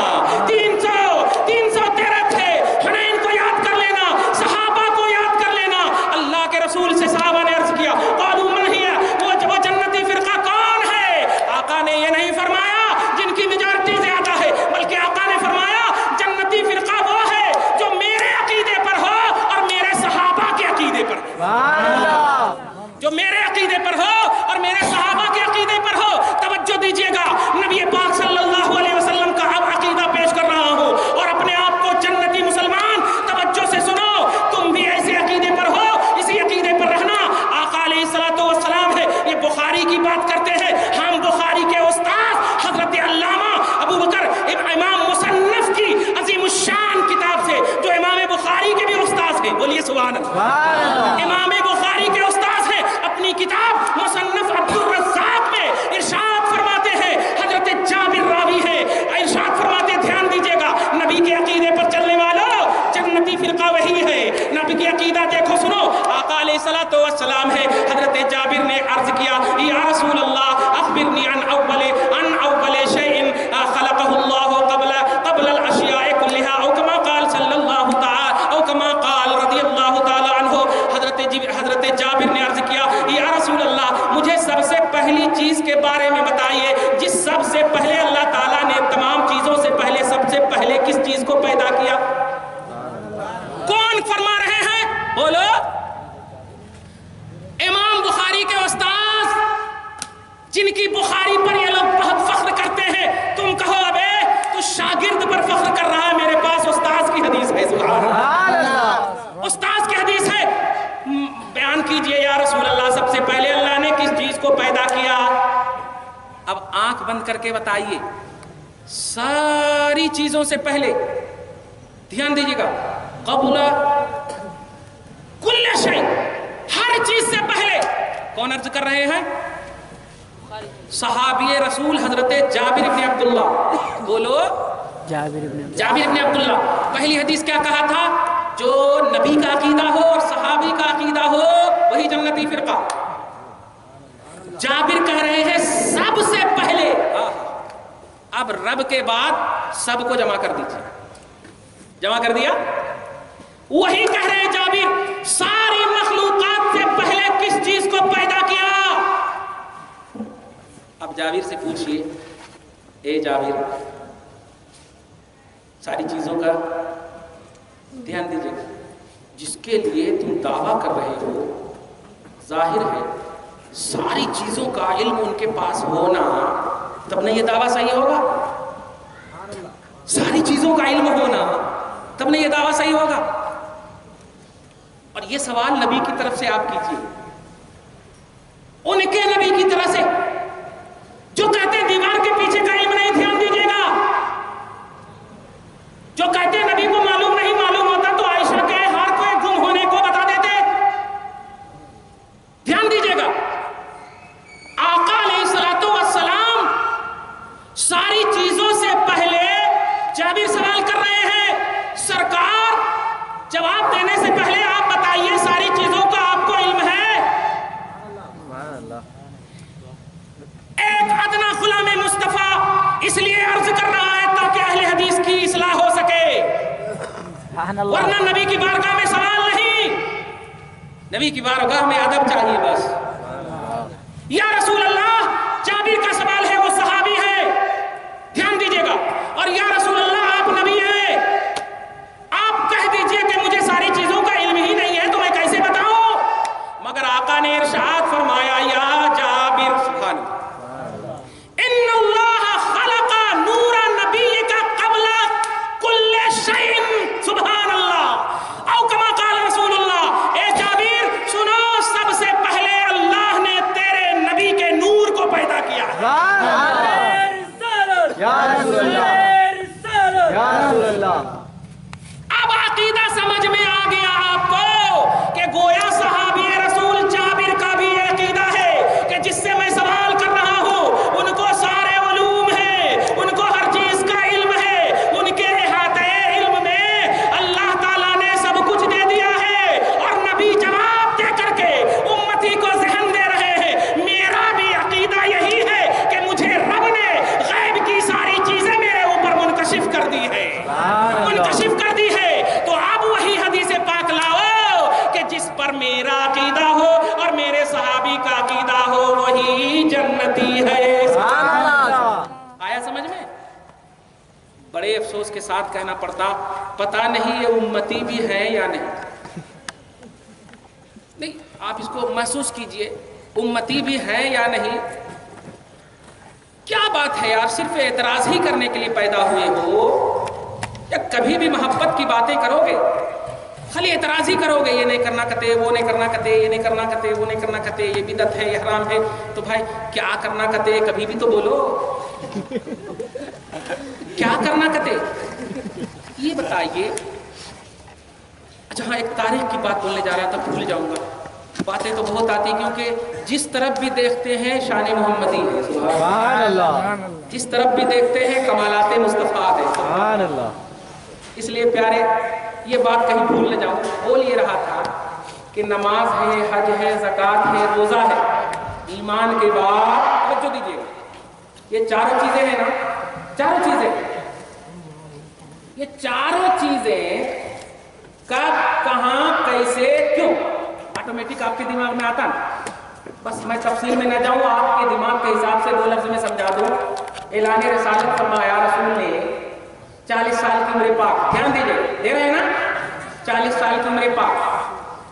313 تھے. حنین کو یاد کر لینا، صحابہ کو یاد کر لینا. اللہ کے رسول سے صحابہ نے عرض کیا، قالوا من ہی، وہ جنتی فرقہ کون ہے؟ آقا نے یہ نہیں فرمایا جن کی میجارٹی زیادہ ہے، بلکہ آقا نے فرمایا جنتی فرقہ وہ ہے جو میرے عقیدے پر ہو اور میرے صحابہ کے عقیدے پر ہو. سبحان اللہ. جو میرے عقیدے پر ہو اور میرے صحابہ کے عقیدے پر ہو. توجہ دیجیے گا، نبی پاک صلی اللہ علیہ وسلم کا اب عقیدہ پیش کر رہا ہوں، اور اپنے آپ کو جنتی مسلمان توجہ سے سنو. تم بھی ایسے عقیدے پر ہو، اسی عقیدے پر رہنا. آقا علیہ الصلوۃ والسلام ہے، یہ بخاری کی بات کرتے ہیں. ہم بخاری کے استاد حضرت علامہ ابو بکر امام مصنف کی عظیم الشان کتاب سے، جو امام بخاری کے بھی استاد ہیں، بولیے سبحان اللہ. سبحان اللہ. امام بخاری کے استاد ہیں. اپنی کتاب مصنف عبد الرزاق میں ارشاد فرماتے ہیں، حضرت جابر راوی ہے، ارشاد فرماتے، دھیان دیجیے گا، نبی کے عقیدے پر چلنے والوں جنتی فرقہ وہی ہے. نبی کی عقیدہ دیکھو، سنو. آقا علیہ الصلوۃ والسلام ہے، حضرت جابر نے عرض کیا، یا رسول اللہ اخبرنی عن اول شیء خلقہ اللہ قبل الاشیاء کلھا، او کما قال صلی اللہ تعالی، او کما قال رضی اللہ تعالی عنہ. حضرت جابر نے عرض کیا، یا رسول اللہ مجھے سب سے پہلی چیز کے بارے میں بتائیے، جس سب سے پہلے اللہ تعالیٰ نے تمام چیزوں سے پہلے سب سے پہلے کس چیز کو پیدا کیا؟ کون فرما رہے ہیں؟ بولو. امام بخاری کے استاد، جن کی بخاری پر یہ لوگ بہت فخر کرتے ہیں. تم کہو ابے تو شاگرد پر فخر کر رہا ہے، میرے پاس استاد کی حدیث ہے. سبحان اللہ. استاد کی حدیث ہے. بیان کیجئے یا رسول اللہ، سب سے پہلے اللہ نے کس چیز کو پیدا کیا؟ اب آنکھ بند کر کے بتائیے. ساری چیزوں سے پہلے، دھیان دیجیے گا، قبل کل شیء، ہر چیز سے پہلے کون عرض کر رہے ہیں؟ صحابی رسول حضرت جابر ابن عبداللہ. بولو. جابر ابن عبداللہ. پہلی حدیث کیا کہا تھا؟ جو نبی کا عقیدہ ہو اور صحابی کا عقیدہ ہو وہی جنتی فرقہ. جابر کہہ رہے ہیں سب سے پہلے. اب رب کے بعد سب کو جمع کر دیجیے. جمع کر دیا؟ وہی کہہ رہے ہیں جابر، ساری مخلوقات سے پہلے کس چیز کو پیدا کیا؟ اب جابر سے پوچھئے، اے جابر ساری چیزوں کا دھیان دیجیے گا. جس کے لیے تم دعویٰ کر رہے ہو ظاہر ہے ساری چیزوں کا علم ان کے پاس ہونا تب نہ یہ دعویٰ صحیح ہوگا. ساری چیزوں کا علم ہونا تب نہ یہ دعویٰ صحیح ہوگا. اور یہ سوال نبی کی طرف سے آپ کیجئے, ان کے نبی کی طرح سے جو کہتے ہیں دیوار کے پیچھے کا علم نہیں, دھیان دیجیے گا. جو کہتے ہیں نبی کو معلوم نہیں معلوم ہوتا تو عائشہ کے ہر کوئی گم ہونے کو بتا دیتے. دھیان دیجیے گا, آقا علیہ الصلوۃ والسلام ساری چیزوں سے پہلے جابر سوال کر رہے ہیں, سرکار جواب دینے سے پہلے آپ بتائیے ساری چیزوں کا آپ کو علم ہے؟ ایک ادنا غلام مصطفیٰ اس لیے عرض کر رہا ہے تاکہ اہل حدیث کی اصلاح ہو سکے, ورنہ نبی کی بارگاہ میں سوال نہیں, نبی کی بارگاہ میں ادب چاہیے بس. یا رسول اللہ, جابر کا سوال ہے, وہ صحابی ہے, دھیان دیجیے گا. اور یا رسول اللہ آپ نبی ہیں, آپ کہہ دیجئے کہ مجھے ساری چیزوں کا علم ہی نہیں ہے تو میں کیسے بتاؤں. مگر آقا نے ارشاد فرمایا یا جابر, سبحان اللہ, ان اللہ خلق نور نبیک قبل کل شیء, سبحان اللہ, او کما قال رسول اللہ. اے جابر سنو, سب سے پہلے اللہ نے تیرے نبی کے نور کو پیدا کیا ہے. یا رسول اللہ, یا رسول اللہ. اب عقیدہ سمجھ میں آ گیا آپ کو کہ گویا صحابی رسول جابر کا بھی یہ عقیدہ ہے کہ جس سے میں سوال کر رہا ہوں ان کو سارے علوم ہیں, ان کو ہر چیز کا علم ہے, ان کے احاطے علم میں اللہ تعالیٰ نے سب کچھ دے دیا ہے. اور نبی جواب دے کر کے امتی کو ذہن دے رہے ہیں, میرا بھی عقیدہ یہی ہے کہ مجھے رب نے غیب کی ساری چیزیں میرے اوپر منکشف کر دی ہے, منکشف کر دی ہے. تو اب وہی حدیث پاک لاؤ کہ جس پر میرا عقیدہ ہو اور میرے صحابی کا عقیدہ ہو وہی جنتی ہے. آیا سمجھ میں؟ بڑے افسوس کے ساتھ کہنا پڑتا, پتہ نہیں یہ امتی بھی ہیں یا نہیں. نہیں, آپ اس کو محسوس کیجئے, امتی بھی ہیں یا نہیں. کیا بات ہے یار, صرف اعتراض ہی کرنے کے لیے پیدا ہوئے ہو یا کبھی بھی محبت کی باتیں کرو گے خالی اعتراض ہی کرو گے, یہ نہیں کرنا کہتے, وہ نہیں کرنا کہتے, یہ نہیں کرنا کہتے, وہ نہیں کرنا کہتے, یہ بدعت ہے, یہ حرام ہے. تو بھائی کیا کرنا کہتے, کبھی بھی تو بولو, کیا کرنا کہتے یہ بتائیے. اچھا ہاں, ایک تاریخ کی بات بولنے جا رہا تھا, بھول جاؤں گا. باتیں تو بہت آتی کیونکہ جس طرف بھی دیکھتے ہیں شان محمدی ہے, سبحان اللہ. جس طرف بھی دیکھتے ہیں کمالات مصطفیٰ ہے, سبحان اللہ. اس لیے پیارے یہ بات کہیں بھول نہ جاؤں. بول یہ رہا تھا کہ نماز ہے, حج ہے, زکوٰۃ ہے, روزہ ہے, ایمان کے بعد توجہ دیجیے گا, یہ چاروں چیزیں ہیں نا, چاروں چیزیں, یہ چاروں چیزیں کب, کہاں, کیسے, کیوں, آٹومیٹک آپ کے دماغ میں آتا نا. بس میں تفصیل میں نہ جاؤں, آپ کے دماغ کے حساب سے 2 لفظ میں سمجھا دوں. اعلان رسالت فرمایا رسول نے 40 سال کی عمر پاک, دھیان دیجیے, دے رہے ہیں نا, 40 سال کی عمر پاک,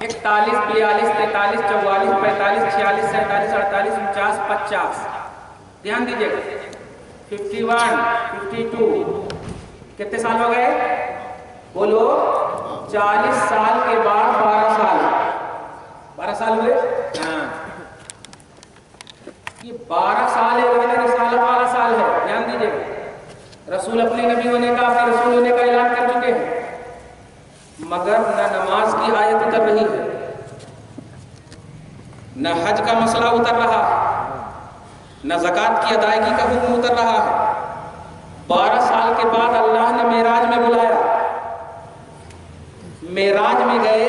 41, 42, 43, 44, 45, 46, 47, 48, 49, 50, دھیان دیجیے گا, 51, 52, کتنے سال ہو گئے بولو, 40 سال کے بعد 12 سال, 12 سال ہوئے. ہاں, یہ 12 سال اعلان رسالت والا سال ہے, دھیان دیجیے گا. رسول اپنے نبی ہونے کا, اپنے رسول ہونے کا اعلان کر چکے ہیں, مگر نہ نماز کی آیت اتر رہی ہے, نہ حج کا مسئلہ اتر رہا ہے, نہ زکوٰۃ کی ادائیگی کا حکم اتر رہا ہے. 12 سال کے بعد اللہ نے معراج میں بلایا, معراج میں گئے,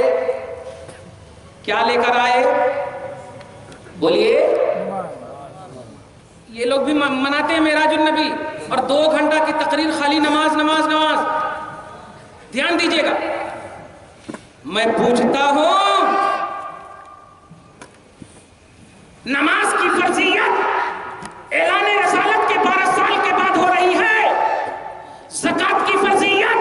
کیا لے کر آئے بولیے. یہ لوگ بھی مناتے ہیں معراج النبی, اور 2 گھنٹہ کی تقریر خالی نماز نماز نماز. دھیان دیجیے گا, میں پوچھتا ہوں نماز کی فرضیت اعلان رسالت کے 12 سال کے بعد ہو رہی ہے, زکوٰۃ کی فرضیت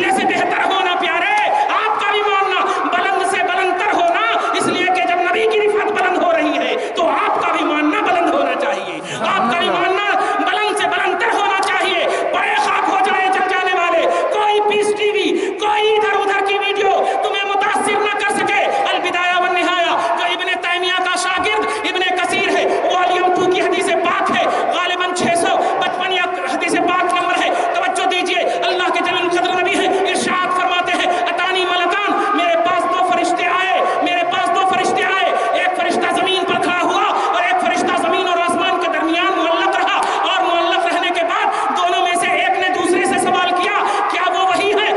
نچلے سے بہتر ہونا پیارے، آپ کا بھی ماننا بلند سے بلندتر ہونا، اس لیے کہ جب نبی کی رفعت بلند ہو رہی ہے تو آپ کا بھی ماننا بلند ہونا چاہیے، آپ کا بھی ماننا بلند سے بلندتر ہونا چاہیے۔ بڑے خاک ہو جائے جل جانے والے، کوئی پیس ٹی وی، کوئی ادھر ادھر کی ویڈیو تمہیں متاثر نہ کر سکے۔ البدایہ والنہایہ جو ابن تیمیہ کا شاگرد ابن کثیر ہے، والیوم 2 کی حدیث پاک ہے، غالباً 655 یا حدیث پاک نمبر ہے، توجہ دیجئے، اللہ کے جلیل القدر نبی ہیں، ارشاد فرماتے ہیں اتانی ملکان، میرے پاس دو فرشتے آئے، میرے پاس دو فرشتے آئے، ایک فرشتہ زمین پر کھڑا ہوا اور ایک فرشتہ زمین اور آسمان کے درمیان معلق رہا، اور معلق رہنے کے بعد دونوں میں سے ایک نے دوسرے سے سوال کیا کیا وہ وہی ہے؟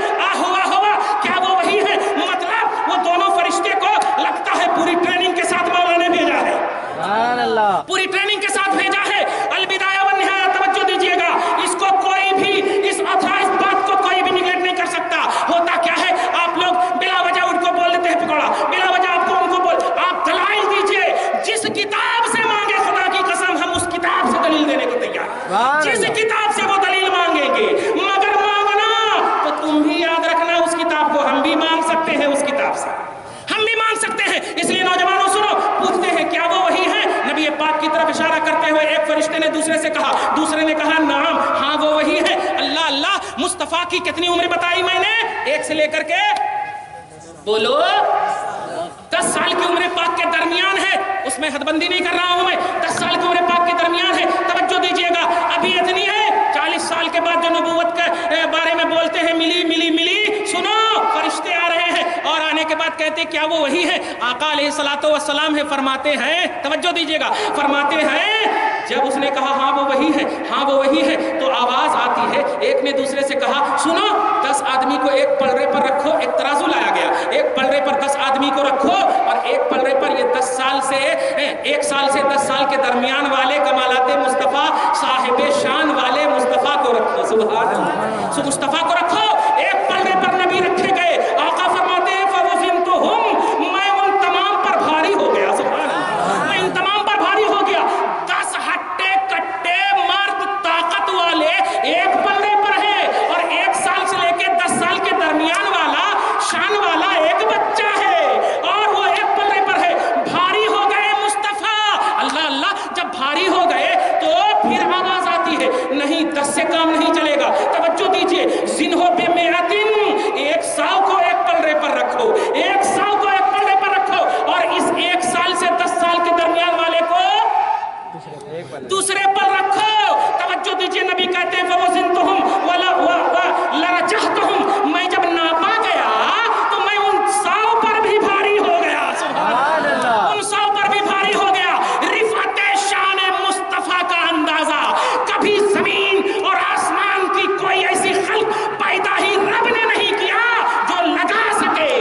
ہوا کیا وہ وہی ہے؟ مطلب وہ دونوں فرشتے کو لگتا ہے پوری ٹریننگ کے ساتھ مولا نے بھیجا ہے، سبحان اللہ، پوری ٹریننگ کے ساتھ بھیجا ہے۔ البدایہ والنہایہ توجہ دیجئے گا، اس کو کوئی بھی اس بات کو کوئی بھی نگلیکٹ نہیں کر سکتا۔ ہوتا کیا ہے، آپ لوگ بلا وجہ ان کو بول دیتے ہیں پکوڑا، بلا وجہ آپ کو ان کو بول، آپ دلائل دیجئے، جس کتاب سے مانگے خدا کی قسم ہم اس کتاب سے دلیل دینے کو تیار ہیں، جس کتاب سے وہ دلیل مانگیں گے، مگر مانگنا تو تم بھی یاد رکھنا اس کتاب کو ہم بھی مانگ سکتے ہیں، اس کتاب سے ہم بھی مانگ سکتے ہیں۔ اس لیے نوجوانوں سنو، پوچھتے ہیں کیا وہ وہی ہے؟ نبی پاک کی طرف اشارہ کرتے ہوئے ایک فرشتے نے دوسرے سے کہا، دوسرے نے کہا نعم، ہاں وہ وہی ہے۔ اللہ اللہ، مصطفیٰ کی کتنی عمر بتائی میں نے؟ 1 سے لے کر کے بولو 10 سال کی عمر پاک کے درمیان ہے، اس میں حد بندی نہیں کر رہا ہوں میں، 10 سال کی عمر پاک کے درمیان ہے، توجہ دیجئے گا، ابھی اتنی ہے، 40 سال کے بعد جو نبوت کے بارے میں بولتے ہیں ملی، سنو فرشتے آ رہے ہیں اور آنے کے بعد کہتے کیا وہ وہی ہے؟ آقا علیہ الصلوۃ والسلام ہے، فرماتے ہیں، توجہ دیجئے گا، فرماتے ہیں جب اس نے کہا ہاں وہ وہی ہے، ہاں وہ وہی ہے، تو آواز آتی ہے، ایک نے دوسرے سے کہا سنو 10 آدمی کو ایک پلڑے پر رکھو، ایک ترازو لایا گیا، ایک پلڑے پر 10 آدمی کو رکھو اور ایک پلڑے پر یہ 1 سال سے 10 سال کے درمیان والے کمالات مصطفیٰ، صاحب شان والے مصطفیٰ کو رکھو، سبحان اللہ، سو مصطفیٰ کو رکھو، ایک پلڑے پر نبی رکھے گئے، آقا فرماتے ہیں فوزنتہم، میں ان تمام پر بھاری ہو گیا، سبحان اللہ، میں ان تمام پر بھاری ہو گیا، 10 ہٹے کٹے مرد طاقت والے ایک پلڑے پر ہے اور 1 سال سے لے کے 10 سال کے درمیان والا شان والا ایک بچہ ہے اور وہ ایک پلڑے پر ہے، بھاری ہو گئے مصطفیٰ، اللہ اللہ، جب بھاری ہو گئے تو پھر آواز آتی ہے نہیں 10 سے کام نہیں چلے گا، توجہ دیجئے، زنہو بے میعتن، 100 کو ایک پلڑے پر رکھو، 100 کو ایک پلڑے پر رکھو اور اس 1 سال سے 10 سال کے درمیان والے کو دوسرے پر رکھو، توجہ دیجئے، نبی کہتے ہیں فوزنتہم لرجحتہم، میں جب ناپا گیا تو میں ان 100 پر بھی بھاری ہو گیا، سبحان اللہ، ان 100 پر بھی بھاری ہو گیا۔ رفعت شان مصطفیٰ کا اندازہ کبھی زمین اور آسمان کی کوئی ایسی خلق پیدا ہی رب نے نہیں کیا جو لگا سکے۔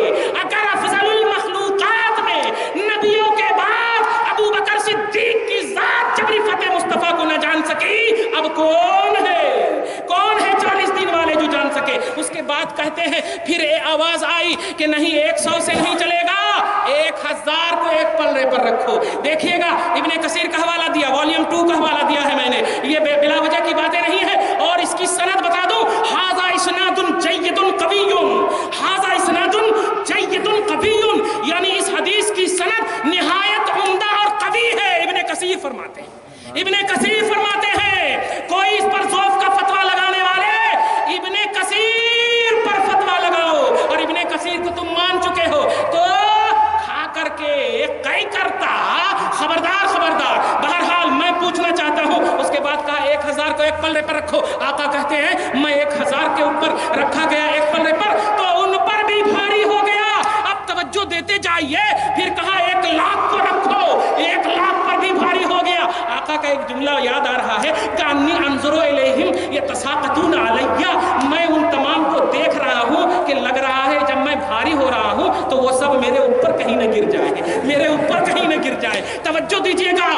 اگر افضل المخلوقات میں نبیوں کے بعد ابو بکر صدیق کی ذات جب رفعت مصطفیٰ کو نہ جان سکی، اب کون ہے 40 دن والے جو جان سکے؟ اس کے بعد کہتے ہیں پھر آواز آئی کہ نہیں 100 سے نہیں چلے گا، 1000 کو ایک پلڑے پر رکھو۔ دیکھیے گا ابن کثیر کا حوالہ دیا، والیوم 2 کا حوالہ دیا ہے میں نے، یہ بلا وجہ کی باتیں نہیں ہیں، اور اس کی سند بتا دوں، ھذا اسناد جید قوی، ھذا اسناد جید قوی، یعنی اس حدیث کی سند نہایت عمدہ اور قوی ہے، ابن کثیر فرماتے ہیں، ابن کثیر فرماتے ہیں، کوئی اس پر ذوف کا فتویٰ لگانے والے ابن کثیر پر فتویٰ لگاؤ، اور ابن کثیر کو تم مان چکے ہو تو کھا کر کے کئی کرتا، خبردار۔ بہرحال میں پوچھنا چاہتا ہوں، اس کے بعد کہا 1000 کو ایک پلڑے پر رکھو، آقا کہتے ہیں میں 1000 کے اوپر رکھا گیا ایک پلڑے پر تو ان پر بھی بھاری ہو گیا۔ اب توجہ دیتے جائیے، پھر کہا 1,00,000 کو رکھو، 1,00,000 پر بھی بھاری ہو گیا۔ آقا کا ایک جملہ یاد آ رہا ہے کہ انی انظر الیہم یتساقطون علی، میں ان تمام کو دیکھ رہا ہوں کہ لگ رہا ہے جب میں بھاری ہو رہا ہوں تو وہ سب میرے اوپر کہیں نہ گر جائے، میرے اوپر کہیں نہ گر جائے۔ توجہ دیجئے گا،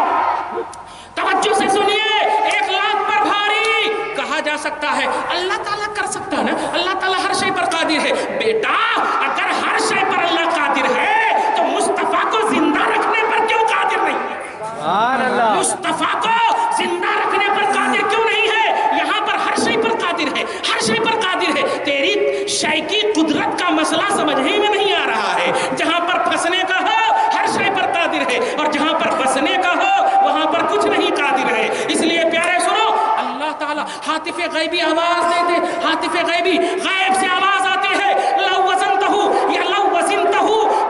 توجہ سے سنیے، 1,00,000 پر بھاری کہا جا سکتا ہے، اللہ تعالیٰ کر سکتا ہے نا، اللہ تعالیٰ ہر شے پر قادر ہے۔ بیٹا اگر ہر شے پر اللہ قادر ہے تو مصطفیٰ کو زندہ رکھنے پر کیوں قادر نہیں ہے؟ سبحان اللہ، مصطفیٰ کو زندہ رکھنے پر قادر کیوں نہیں ہے؟ یہاں پر ہر شے پر قادر ہے، ہر شے پر قادر ہے۔ تیری شے کی قدرت کا مسئلہ سمجھ ہی میں نہیں آ رہا ہے. جہاں پر پھنسنے کا ہو ہر شے پر قادر ہے, اور جہاں پر بسنے کا ہو وہاں پر کچھ نہیں قادر ہے. اس لیے پیارے سنو, اللہ تعالیٰ ہاتف غیبی آواز دیتے, ہاتف غیبی غیب سے آواز آتی ہے, لو وزنتہ یا لو وزنتہ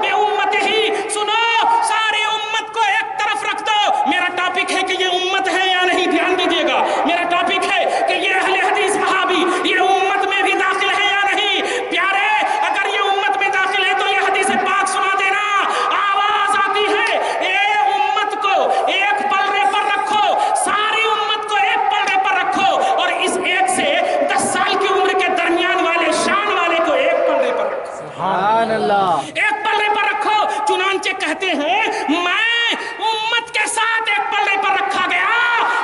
بے امتہ. سنو, سارے امت کو ایک طرف رکھ دو. میرا ٹاپک ہے کہ یہ امت ہے یا نہیں, دھیان دیجیے گا. میرا ٹاپک ہے کہ یہ اہل حدیث وہابی یہ امت میں بھی داخل ہے یا نہیں. پیارے, اگر یہ امت میں داخل ہے تو یہ حدیث پاک سنا دینا. آواز آتی ہے اے امت کو ایک پلڑے پر رکھو, ساری امت کو ایک پلڑے پر رکھو, اور اس ایک سے 10 سال کی عمر کے درمیان والے شان والے کو ایک پلڑے پر رکھو. سبحان اللہ. ایک پلڑے پر رکھو. چنانچہ کہتے ہیں میں امت کے ساتھ ایک پلڑے پر رکھا گیا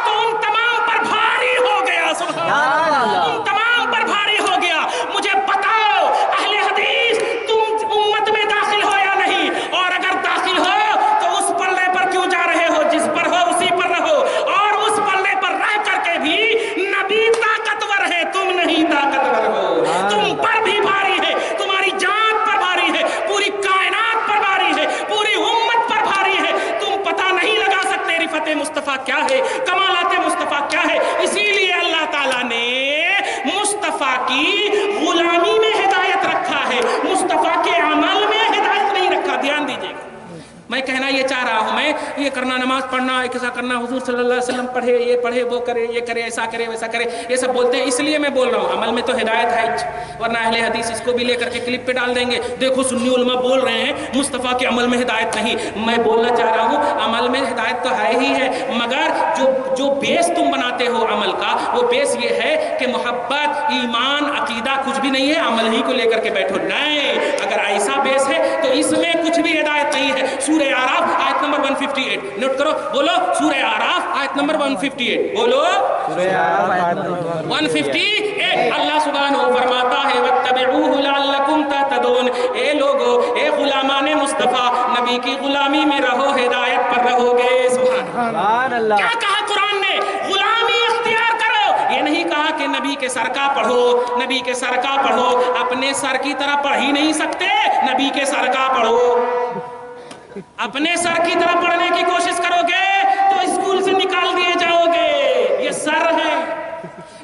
تو ان تمام پر بھاری ہو گیا. سبحان اللہ. ان تمام پر بھاری ہو گیا. مجھے بتاؤ اہل حدیث تم امت میں داخل ہو یا نہیں, اور اگر داخل ہو تو اس پلڑے پر کیوں جا رہے ہو؟ جس پر ہو اسی پر رہو, اور اس پلڑے پر رہ کر کے بھی نبی طاقتور ہے, تم نہیں طاقتور ہو. تم پر بھی بھاری ہے, تمہاری جان پر بھاری ہے, پوری کائنات پر بھاری ہے, پوری امت پر بھاری ہے. تم پتہ نہیں لگا سکتے رفعت مصطفیٰ کیا ہے, کمالات مصطفیٰ کیا ہے. اسی لیے اللہ تعالیٰ نے مصطفیٰ کی غلامی میں ہدایت رکھا ہے, مصطفیٰ کے عمل میں ہدایت نہیں رکھا. دھیان دیجیے گا. میں کہنا یہ چاہ رہا ہوں, میں یہ کرنا, نماز پڑھنا, ایسا کرنا, حضور صلی اللہ علیہ وسلم پڑھے, یہ پڑھے, وہ کرے, یہ کرے, ایسا کرے, ویسا کرے, یہ سب بولتے ہیں. اس لیے میں بول رہا ہوں عمل میں تو ہدایت ہے, ورنہ اہل حدیث اس کو بھی لے کر کے کلپ پہ ڈال دیں گے. دیکھو سنی علماء بول رہے ہیں مصطفیٰ کے عمل میں ہدایت نہیں. میں بولنا چاہ رہا ہوں عمل میں ہدایت تو ہے ہی ہے, مگر جو بیس تم بناتے ہو عمل کا, وہ بیس یہ ہے کہ محبت, ایمان, عقیدہ کچھ بھی نہیں ہے, عمل ہی کو لے کر کے بیٹھو. نہیں, اگر ایسا بیس ہے تو اس میں کچھ بھی ہدایت نہیں ہے. سورہ اعراف آیت نمبر 158 نوٹ کرو, بولو سورہ اعراف آیت نمبر 158, بولو سورہ اعراف آیت نمبر 158. اللہ سبحانہ فرماتا ہے واتبعوہ لعلکم تہتدون. اے لوگو, اے غلامان مصطفیٰ, نبی کی غلامی میں رہو, ہدایت پر رہو گے. سبحان اللہ. کیا کہا قرآن نے؟ غلامی اختیار کرو. یہ نہیں کہا کہ نبی کے سر کا پڑھو, نبی کے سر کا پڑھو. اپنے سر کی طرح پڑھ ہی نہیں سکتے, نبی کے سر کا پڑھو. اپنے سر کی طرح پڑھنے کی کوشش کرو گے تو اسکول سے نکال دیے جاؤ گے. یہ سر ہے,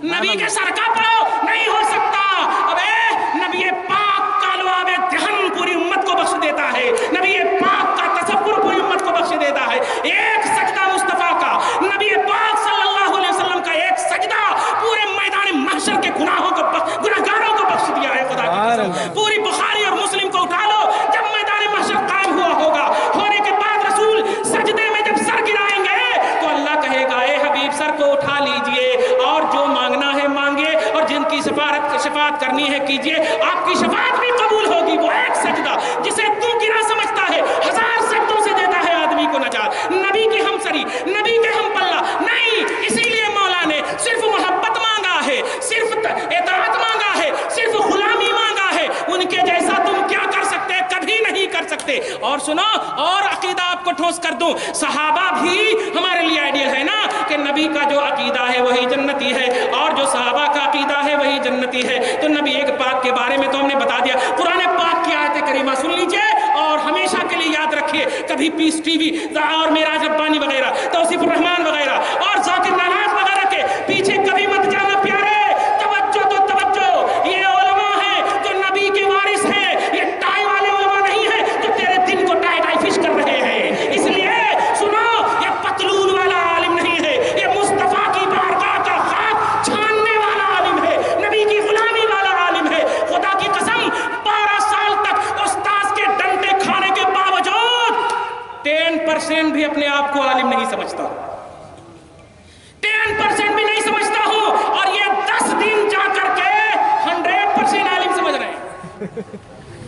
نبی کے سر کا پڑھو, نہیں ہو سکتا. ابے نبی پاک کا لواب دہن پوری امت کو بخش دیتا ہے, نبی پاک کا تصور پوری امت کو بخش دیتا ہے. ایک سجدہ مصطفیٰ کا, نبی پاک صلی اللہ علیہ وسلم کا ایک سجدہ پورے میدان محشر کے گناہگاروں کو بخش دیا ہے. خدا کی قسم, پوری بخاری اور مسلم کو اٹھا لو, جب میدان محشر قائم ہوا ہوگا, ہونے کے بعد رسول سجدے میں جب سر گرائیں گے تو اللہ کہے گا اے حبیب سر کو اٹھا لیجئے, اور جو مانگنا ہے مانگے, اور جن کی شفاعت کرنی ہے کیجئے, آپ کی شفاعت بھی قبول ہوگی. وہ ایک سجدہ جسے تو گرا سمجھتا ہے, 1000 سجدوں سے دیتا ہے آدمی کو نجات. نبی کی ہمسری, نبی کے ہم پلہ نہیں. اسی لیے مولا نے صرف محبت مانگا ہے, صرف اطاعت مانگا ہے, صرف غلامی مانگا ہے. ان کے جیسا تم کیا کر سکتے, کبھی نہیں کر سکتے. اور سنو, اور عقیدہ آپ کو ٹھوس کر دوں, صحابہ بھی ہمارے لیے آئیڈیل ہے نا, کہ نبی کا جو عقیدہ ہے وہی جنتی ہے, اور جو صحابہ کا عقیدہ ہے وہی جنتی ہے. تو نبی ایک پاک کے بارے میں تو ہم نے بتا دیا. قرآن پاک کی آیت کریمہ سن لیجئے اور ہمیشہ کے لیے یاد رکھیے. کبھی پیس ٹی وی اور معراج ربانی وغیرہ, توصیف الرحمان وغیرہ اور ذاکر نالاز وغیرہ کے پیچھے کبھی مت جانا. پیارے توجہ تو توجہ, یہ علماء ہیں جو نبی کے وارث ہیں, یہ ٹائی والے علماء نہیں ہیں جو تیرے دن کو ٹائی فش کر رہے ہیں. اس لیے سنو, یہ پتلون والا عالم نہیں ہے, یہ مصطفیٰ کی بارگاہ کا خاک چھاننے والا عالم ہے, نبی کی غلامی والا عالم ہے. خدا کی قسم 12 سال تک استاذ کے ڈنڈے کھانے کے باوجود 10% بھی اپنے آپ کو عالم نہیں سمجھتا, 10% بھی نہیں سمجھتا ہوں, اور یہ 10 دن جا کر کے 100% عالم سمجھ رہے ہیں.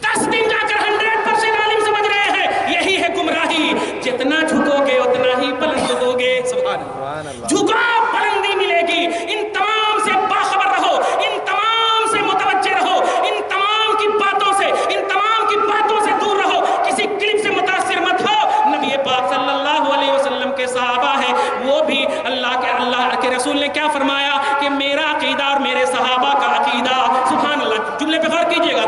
10 دن جا کر 100% عالم سمجھ رہے ہیں. یہی ہے گمراہی. جتنا جھکو گے اتنا ہی بلند ہو گے. سبحان اللہ. جھکو, بلندی ملے گی. ان تمام سے باخبر رہو, ان تمام سے متوجہ رہو, ان تمام کی باتوں سے, ان تمام کی باتوں سے دور رہو. کسی کلپ سے متاثر مت ہو. نبی پاک صلی اللہ علیہ وسلم کے صحابہ ہیں, وہ بھی اللہ کے رسول نے کیا فرمایا کہ میرا عقیدہ اور میرے صحابہ کا عقیدہ, سبحان اللہ, جملے پہ غور کیجئے گا,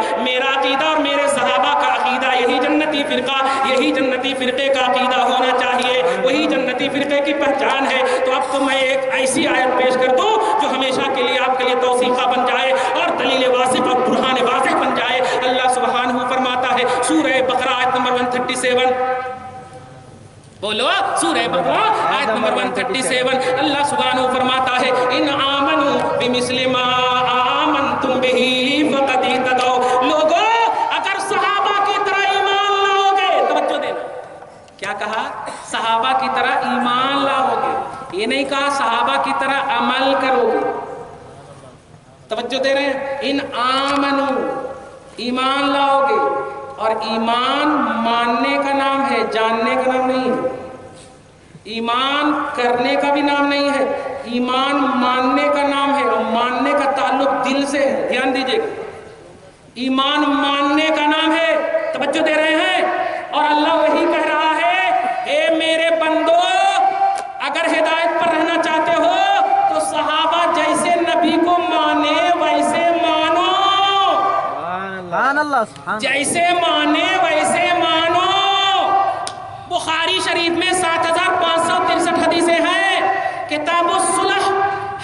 فرقہ, یہی جنتی فرقے کا عقیدہ ہونا چاہیے, وہی جنتی فرقے کی پہچان ہے. تو اب تو میں ایک ایسی آیت پیش کر دوں جو ہمیشہ کے لیے آپ کے لیے توثیقہ بن جائے اور دلیل واضح اور برہان واضح بن جائے. اللہ سبحانہ فرماتا ہے سورہ بقرہ آیت نمبر 137, بولو سورہ بقرہ آیت نمبر 137, اللہ سبحانہ فرماتا ہے ان آمنوا بمثل ما آمنتم بہ فقد اہتدوا. لوگو اگر صحابہ کی طرح ایمان لاؤ گے, توجہ دینا, کیا کہا؟ صحابہ کی طرح ایمان لاؤ گے, یہ نہیں کہا صحابہ کی طرح عمل کرو گے. توجہ دے رہے ہیں؟ ان آمنوا, ایمان لاؤ گے, اور ایمان ماننے کا نام ہے, جاننے کا نام نہیں ہے. ایمان کرنے کا بھی نام نہیں ہے, ایمان ماننے کا نام ہے, اور ماننے کا تعلق دل سے ہے. دھیان دیجئے, ایمان ماننے کا نام ہے. توجہ دے رہے ہیں؟ اور اللہ وہی کہہ رہا ہے اے میرے بندو, اگر ہدایت پر رہنا چاہتے ہو تو صحابہ جیسے نبی کو مانے ویسے مانو, سبحان اللہ, جیسے مانے ویسے مانو. بخاری شریف میں 7563 حدیثیں ہیں. کتاب الصلح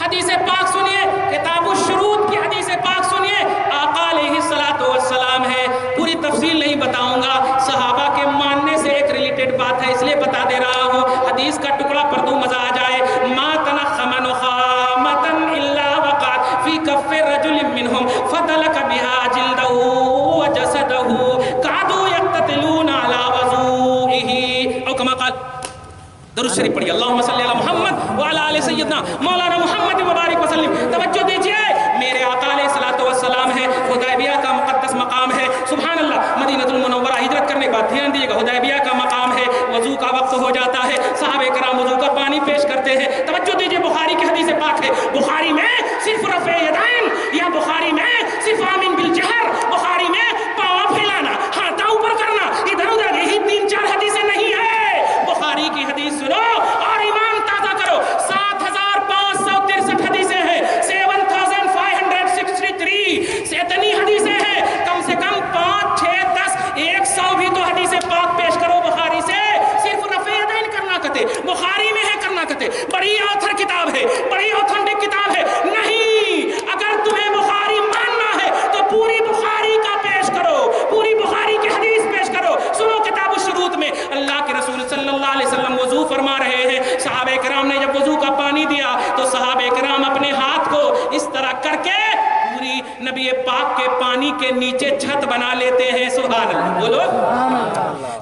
حدیث پاک سنیے, کتاب الشروط کی حدیث پاک سنیے, آقا علیہ السلام ہے. پوری تفصیل نہیں بتاؤں گا, صحابہ کے ماننے سے ایک ریلیٹڈ بات ہے اس لیے بتا دے رہا ہوں, حدیث کا ٹکڑا پڑھ دوں مزہ آ جائے. ما تنخم نخامة الا وقعت في كف رجل منهم فدلك بها جلده وجسده كادوا يقتتلون على وضوئه, او كما قال. درود شریف پڑھیے, اللہم صلی علی محمد وعلی آل سیدنا مولانا محمد مبارک وسلم. توجہ دیجئے, میرے آقا علیہ السلام ہے, حدیبیہ کا مقدس مقام ہے. سبحان اللہ, مدینہ المنورہ ہجرت کرنے کے بعد دھیان دیجئے گا, حدیبیہ کا مقام ہے, وضو کا وقت ہو جاتا ہے, صحابہ کرام وضو کا پانی پیش کرتے ہیں. توجہ دیجئے, بخاری کی حدیث پاک ہے, بخاری میں صرف رفع یدین, یا بخاری میں صرف آمین بالجہر, بخاری میں پاؤں پھیلانا, ہاتھ اوپر کرنا, ادھر ادھر, یہی 3-4 حدیثیں نہیں ہے. بخاری کی حدیث سنو اور ایمان تازہ کرو. 7563 حدیثیں ہیں, 7563 سے اتنی حدیثیں ہیں, کم سے کم 5, 6, 10, 100 بھی تو حدیث پاک پیش کرو بخاری سے. صرف رفع یدین کرنا کہتے, بخاری میں ہے کرنا کہتے, بڑی آتھر کتاب ہے, بڑی اوتھنٹک کتاب ہے. نہیں, اگر تمہیں بخاری ماننا ہے تو پوری بخاری کا پیش کرو, پوری بخاری کی حدیث پیش کرو. سنو کتاب الشروط میں اللہ کے رسول صلی اللہ علیہ وسلم وضو فرما رہے ہیں. صحابہ کرام نے جب وضو کا پانی دیا تو صحابہ کرام اپنے ہاتھ کو اس طرح کر کے پوری نبی پاک کے پانی کے نیچے چھت بنا لیتے ہیں. سبحان اللہ, بولو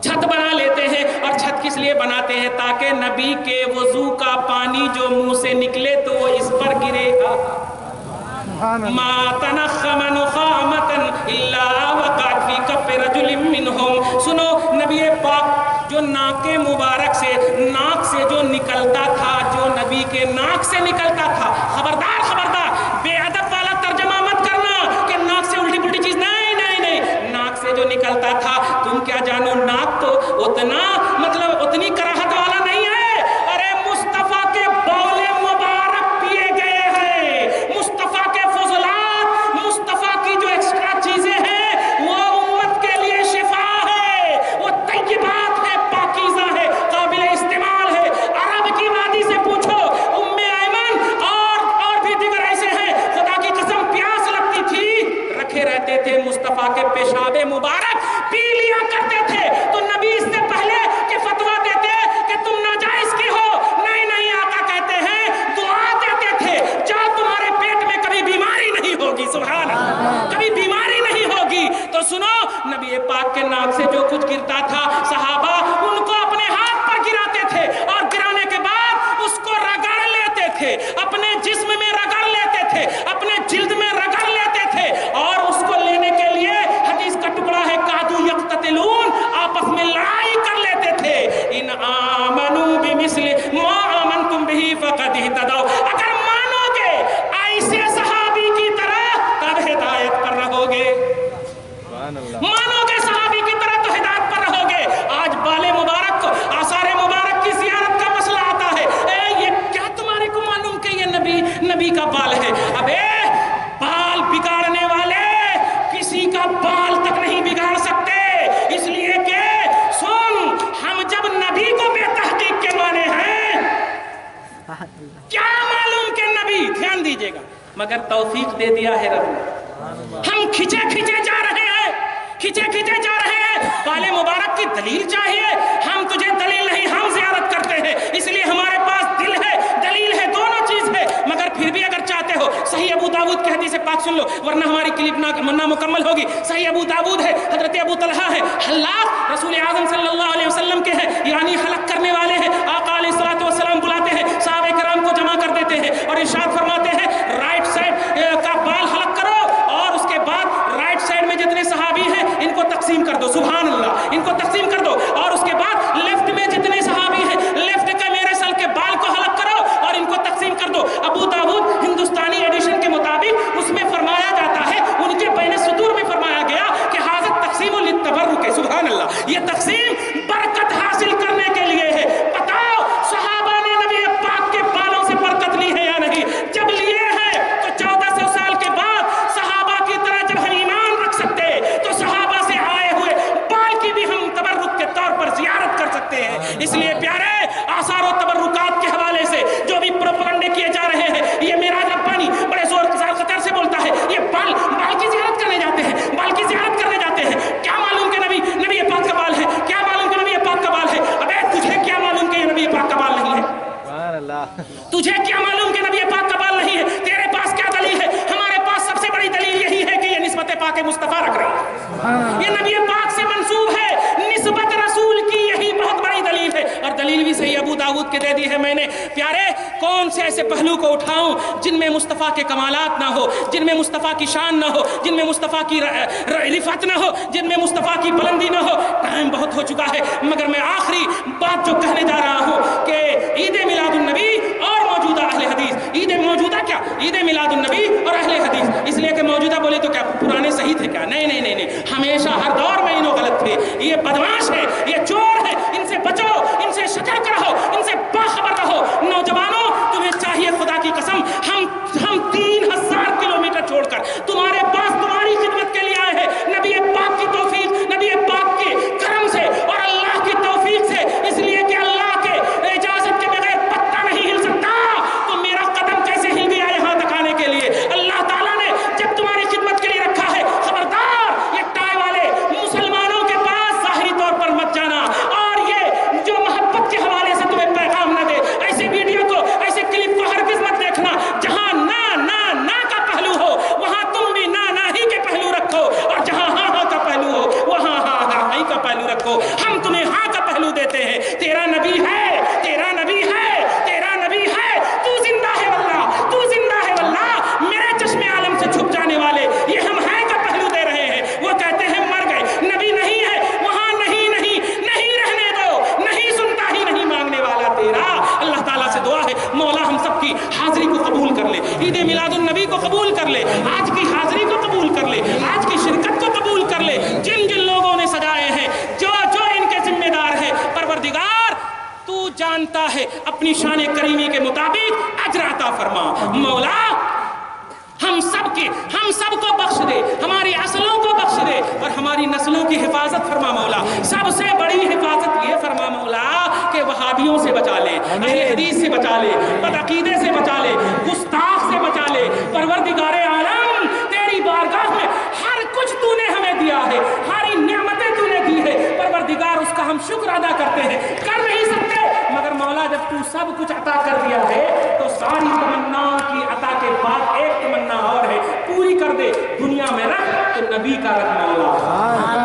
چھت بنا لیتے ہیں. اور چھت کس لیے بناتے ہیں؟ تاکہ نبی کے وضو کا پانی جو منہ سے نکلے تو وہ اس پر گرے گا. ما تنخم نخامة الا وقعت في كف رجل منهم. سنو, نبی پاک جو ناک مبارک سے, ناک سے جو نکلتا تھا, جو نبی کے ناک سے نکلتا تھا, خبردار خبردار, بے ادب والا ترجمہ مت کرنا کہ ناک سے الٹی پلٹی چیز, نہیں نہیں نہیں, ناک سے جو نکلتا تھا, تم کیا جانو ناک تو اتنا مطلب اتنی کراہت والا نہیں ہے. ارے مصطفیٰ کے بول مبارک پیے گئے ہیں, مصطفیٰ کے فضلات, مصطفیٰ کی جو ایکسٹرا چیزیں ہیں وہ امت کے لیے شفا ہے, وہ طیبات ہے, پاکیزہ ہے, قابل استعمال ہے. عرب کی وادی سے پوچھو, ام ایمن اور بھی دیگر ایسے ہیں, خدا کی قسم پیاس لگتی تھی, رکھے رہتے تھے مصطفیٰ کے پیشاب مبارک پی لیا کرتے تھے. تو نبی اس سے پہلے کہ فتویٰ دیتے کہ تم ناجائز کی ہو, نہیں نہیں, آقا کہتے ہیں دعا دیتے تھے, جاؤ تمہارے پیٹ میں کبھی بیماری نہیں ہوگی. سبحان اللہ, کبھی بیماری نہیں ہوگی. تو سنو, نبی پاک کے ناک سے جو کچھ گرتا تھا, صحابہ ان کو اپنے ہاتھ پر گراتے تھے, اور گرانے کے بعد اس کو رگڑ لیتے تھے, اپنے جسم میں رگڑ لیتے تھے, اپنے جلد میں رگڑ لیتے تھے. اور اس کو لینے کے لیے حدیث کا ٹکڑا ہے, کادو یقتتلون, آپس میں لڑائی کر لیتے تھے. ان آمنوا بمثل ما آمنتم به فقد اهتدوا. اگر مانو گے ایسے صحابی کی طرح تب ہدایت پر رہو گے. مانو گے صحابی کی طرح تو ہدایت پر رہو گے. آج بال مبارک کو, آثار مبارک کی زیارت کا مسئلہ آتا ہے, یہ کیا تمہارے کو معلوم کہ یہ نبی کا بال ہے؟ ابے بال بگاڑنے والے کسی کا بال تک نہیں بگاڑ سکتے, اس لیے کہ سمجھے گا مگر توفیق دے دیا ہے رب نے. ہم کھچے کھچے جا رہے ہیں, کھچے کھچے جا رہے ہیں. بال مبارک کی دلیل چاہیے, ہم تجھے دلیل نہیں, ہم زیارت کرتے ہیں, اس لیے ہمارے پاس دل ہے, دلیل ہے, دونوں چیز ہے. مگر پھر بھی اگر چاہتے ہو صحیح ابو داود کی حدیث پاک سن لو ورنہ ہماری کلپ نہ مکمل ہوگی. صحیح ابو داود ہے, حضرت ابو طلحہ ہے, حلاق رسول اعظم صلی اللہ علیہ وسلم کے ہیں, یعنی حلق کرنے والے ہیں. آقا علیہ الصلوۃ والسلام بلاتے ہیں, صحابہ کرام کو جمع کر دیتے ہیں اور ارشاد فرماتے ہیں رائٹ سائڈ کا بال حلق کرو اور اس کے بعد رائٹ سائڈ میں جتنے صحابی ہیں ان کو تقسیم کر دو, سبحان اللہ, ان کو تقسیم کر دو, اور اس کے بعد لیفٹ میں جتنے صحابی ہیں لیفٹ کا میرے سل کے بال کو حلق کرو اور ان کو تقسیم کر دو. ابو داود ہندوستانی ایڈیشن کے مطابق اس میں فرمایا جاتا ہے, ان کے بین سطور میں فرمایا گیا کہ حاضر تقسیم للتبرک, سبحان اللہ, یہ تقسیم برکت حاصل کرنے کے لیے ہے. بتاؤ صحابہ نے نبی پاک کے بالوں سے برکت لی ہے یا نہیں؟ جب لیے ہیں تو 1400 سال کے بعد صحابہ کی طرح جب ہم ایمان رکھ سکتے تو صحابہ سے آئے ہوئے بال کی بھی ہم تبرک کے طور پر زیارت کر سکتے ہیں. اس لیے پیارے, آثار و تبرکات کے حوالے سے جو بھی پروپیگنڈے کیے جا رہے ہیں, یہ معراج ربانی بڑے زور قطر سے بولتا ہے, یہ بال کی زیارت کرنے جاتے ہیں, بال کی زیارت کرنے جاتے ہیں. کیا معلوم کہ نبی پاک کا بال ہے؟ کیا معلوم کہ نبی پاک کا بال ہے؟ ابے تجھے کیا معلوم کہ یہ نبی پاک کا بال نہیں ہے؟ تجھے کیا معلوم کہ نبی پاک کا بال نہیں ہے؟ تیرے پاس کیا دلیل ہے؟ ہمارے پاس سب سے بڑی دلیل یہی ہے کہ یہ نسبت پاک مصطفیٰ رکھ رہے ہیں, یہ نبی پاک سے منسوب ہے, نسبت رسول کی یہی بہت بڑی دلیل ہے. اور دلیل بھی صحیح ابو داود کے دے دی ہے میں نے. پیارے, کون سے ایسے پہلو کو اٹھاؤں جن میں مصطفیٰ کے کمالات نہ ہو, جن میں مصطفیٰ کی شان نہ ہو, جن میں مصطفیٰ کی رفعت نہ ہو, جن میں مصطفیٰ کی بلندی نہ ہو. ٹائم بہت ہو چکا ہے مگر میں آخری بات جو کہنے جا رہا ہوں کہ عید میلاد النبی اور موجودہ اہل حدیث, عید موجودہ کیا, عید میلاد النبی اور اہل حدیث, اس لیے کہ موجودہ بولے تو کیا پرانے صحیح تھے کیا؟ نہیں نہیں نہیں نہیں, ہمیشہ ہر دور میں انہوں غلط تھے. یہ بدماش ہے, یہ چور ہے, ان سے بچو, ان سے سچر رہو, ان سے باخبر رہو. نوجوانوں, تمہیں چاہیے خدا کی قسم, ہم 3000 کلومیٹر چھوڑ کر تمہارے پاس تمہاری خدمت کے لیے آئے ہیں, نبی پاک کی توفیق, نبی پاک کے کرم سے اور اللہ کی توفیق سے. اس لیے کہ اللہ کے اجازت کے بغیر پتہ نہیں ہل سکتا, تو میرا قدم کیسے ہل گیا یہاں تک آنے کے لیے؟ اللہ تعالیٰ نے جب تمہاری خدمت کے لیے رکھا ہے, خبردار یہ ٹائی والے مسلمانوں کے پاس ظاہری طور پر مت جانا, اور یہ جو محبت کے حوالے سے تمہیں پیغام نہ دے, ایسی ویڈیو کو, ایسے کلپ کو ہرگز مت دیکھنا. جہاں نا کا پہلو ہو وہاں تم بھی نا ہی کے پہلو رکھو, اور جہاں ہاں کا پہلو ہو وہاں ہاں ہی کا پہلو رکھو. ہم تمہیں ہاں کا پہلو دیتے ہیں. تیرا نبی ہے, تیرا نبی ہے, تیرا نبی ہے, تو زندہ ہے واللہ, تو زندہ ہے واللہ. میرے چشمے عالم سے چھپ جانے والے یہ ہم ہیں کا پہلو دے رہے ہیں. وہ کہتے ہیں مر گئے, نبی نہیں ہے وہاں, نہیں رہنے دو, نہیں سنتا ہی نہیں مانگنے والا تیرا. اللہ تعالیٰ سے دعا ہے مولا ہم سب کی حاضری کو قبول کر لے, عید میلاد النبی کو قبول کر لے, آج کی حاضری کو قبول کر لے, آج کی شرکت کو قبول کر لے. جن لوگوں نے سجائے ہیں, جو ان کے ذمہ دار ہیں, پروردگار تو جانتا ہے, اپنی شان کریمی کے مطابق اجر عطا فرما. مولا ہم سب کو بخش دے, ہماری اصلوں کو بخش دے, اور ہماری نسلوں کی حفاظت فرما مولا. سب سے بڑی حفاظت یہ فرما مولا کہ وہابیوں سے بچا لے, اہل حدیث سے بچا لے, بدعقیدے سے بچا لے, گستاخ سے بچا لے. پروردگار عالم, تیری بارگاہ میں ہر کچھ تو نے ہمیں دیا ہے, ہاری نعمتیں تو نے دی ہے. پروردگار اس کا ہم شکر ادا کرتے ہیں, کر نہیں سکتے, مگر مولا جب تو سب کچھ عطا کر دیا ہے تو ساری تمناؤں کی عطا کے بعد ایک تمنا اور ہے, پوری کر دے. دنیا میں رکھ تو نبی کا رکھ مولا,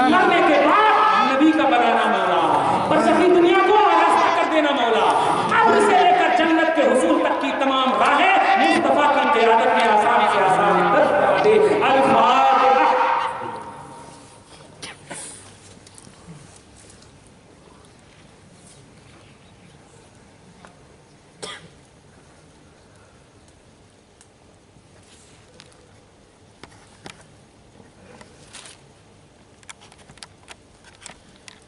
مرنے کے بعد نبی کا بنانا مولا, برزخی دنیا کو آراستہ کر دینا مولا. قبر سے لے کر جنت کے حصول تک کی تمام راہیں مصطفیٰ کی قیادت میں آسان سے آسان کرا دے. الفاتحہ.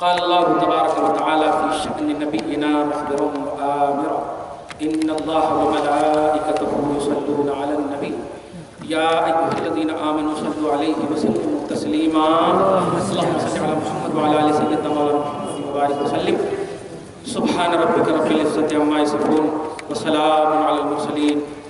قال الله تبارك وتعالى في شأن نبينا مخبرا وآمرا إن الله وملائكته يصلون على النبي يا أيها الذين آمنوا صلوا عليه وسلموا تسليما. اللهم صل على محمد وعلى آل سيدنا مولانا محمد وبارك وسلم. سبحان ربك رب العزة عما يصفون وسلام على المرسلين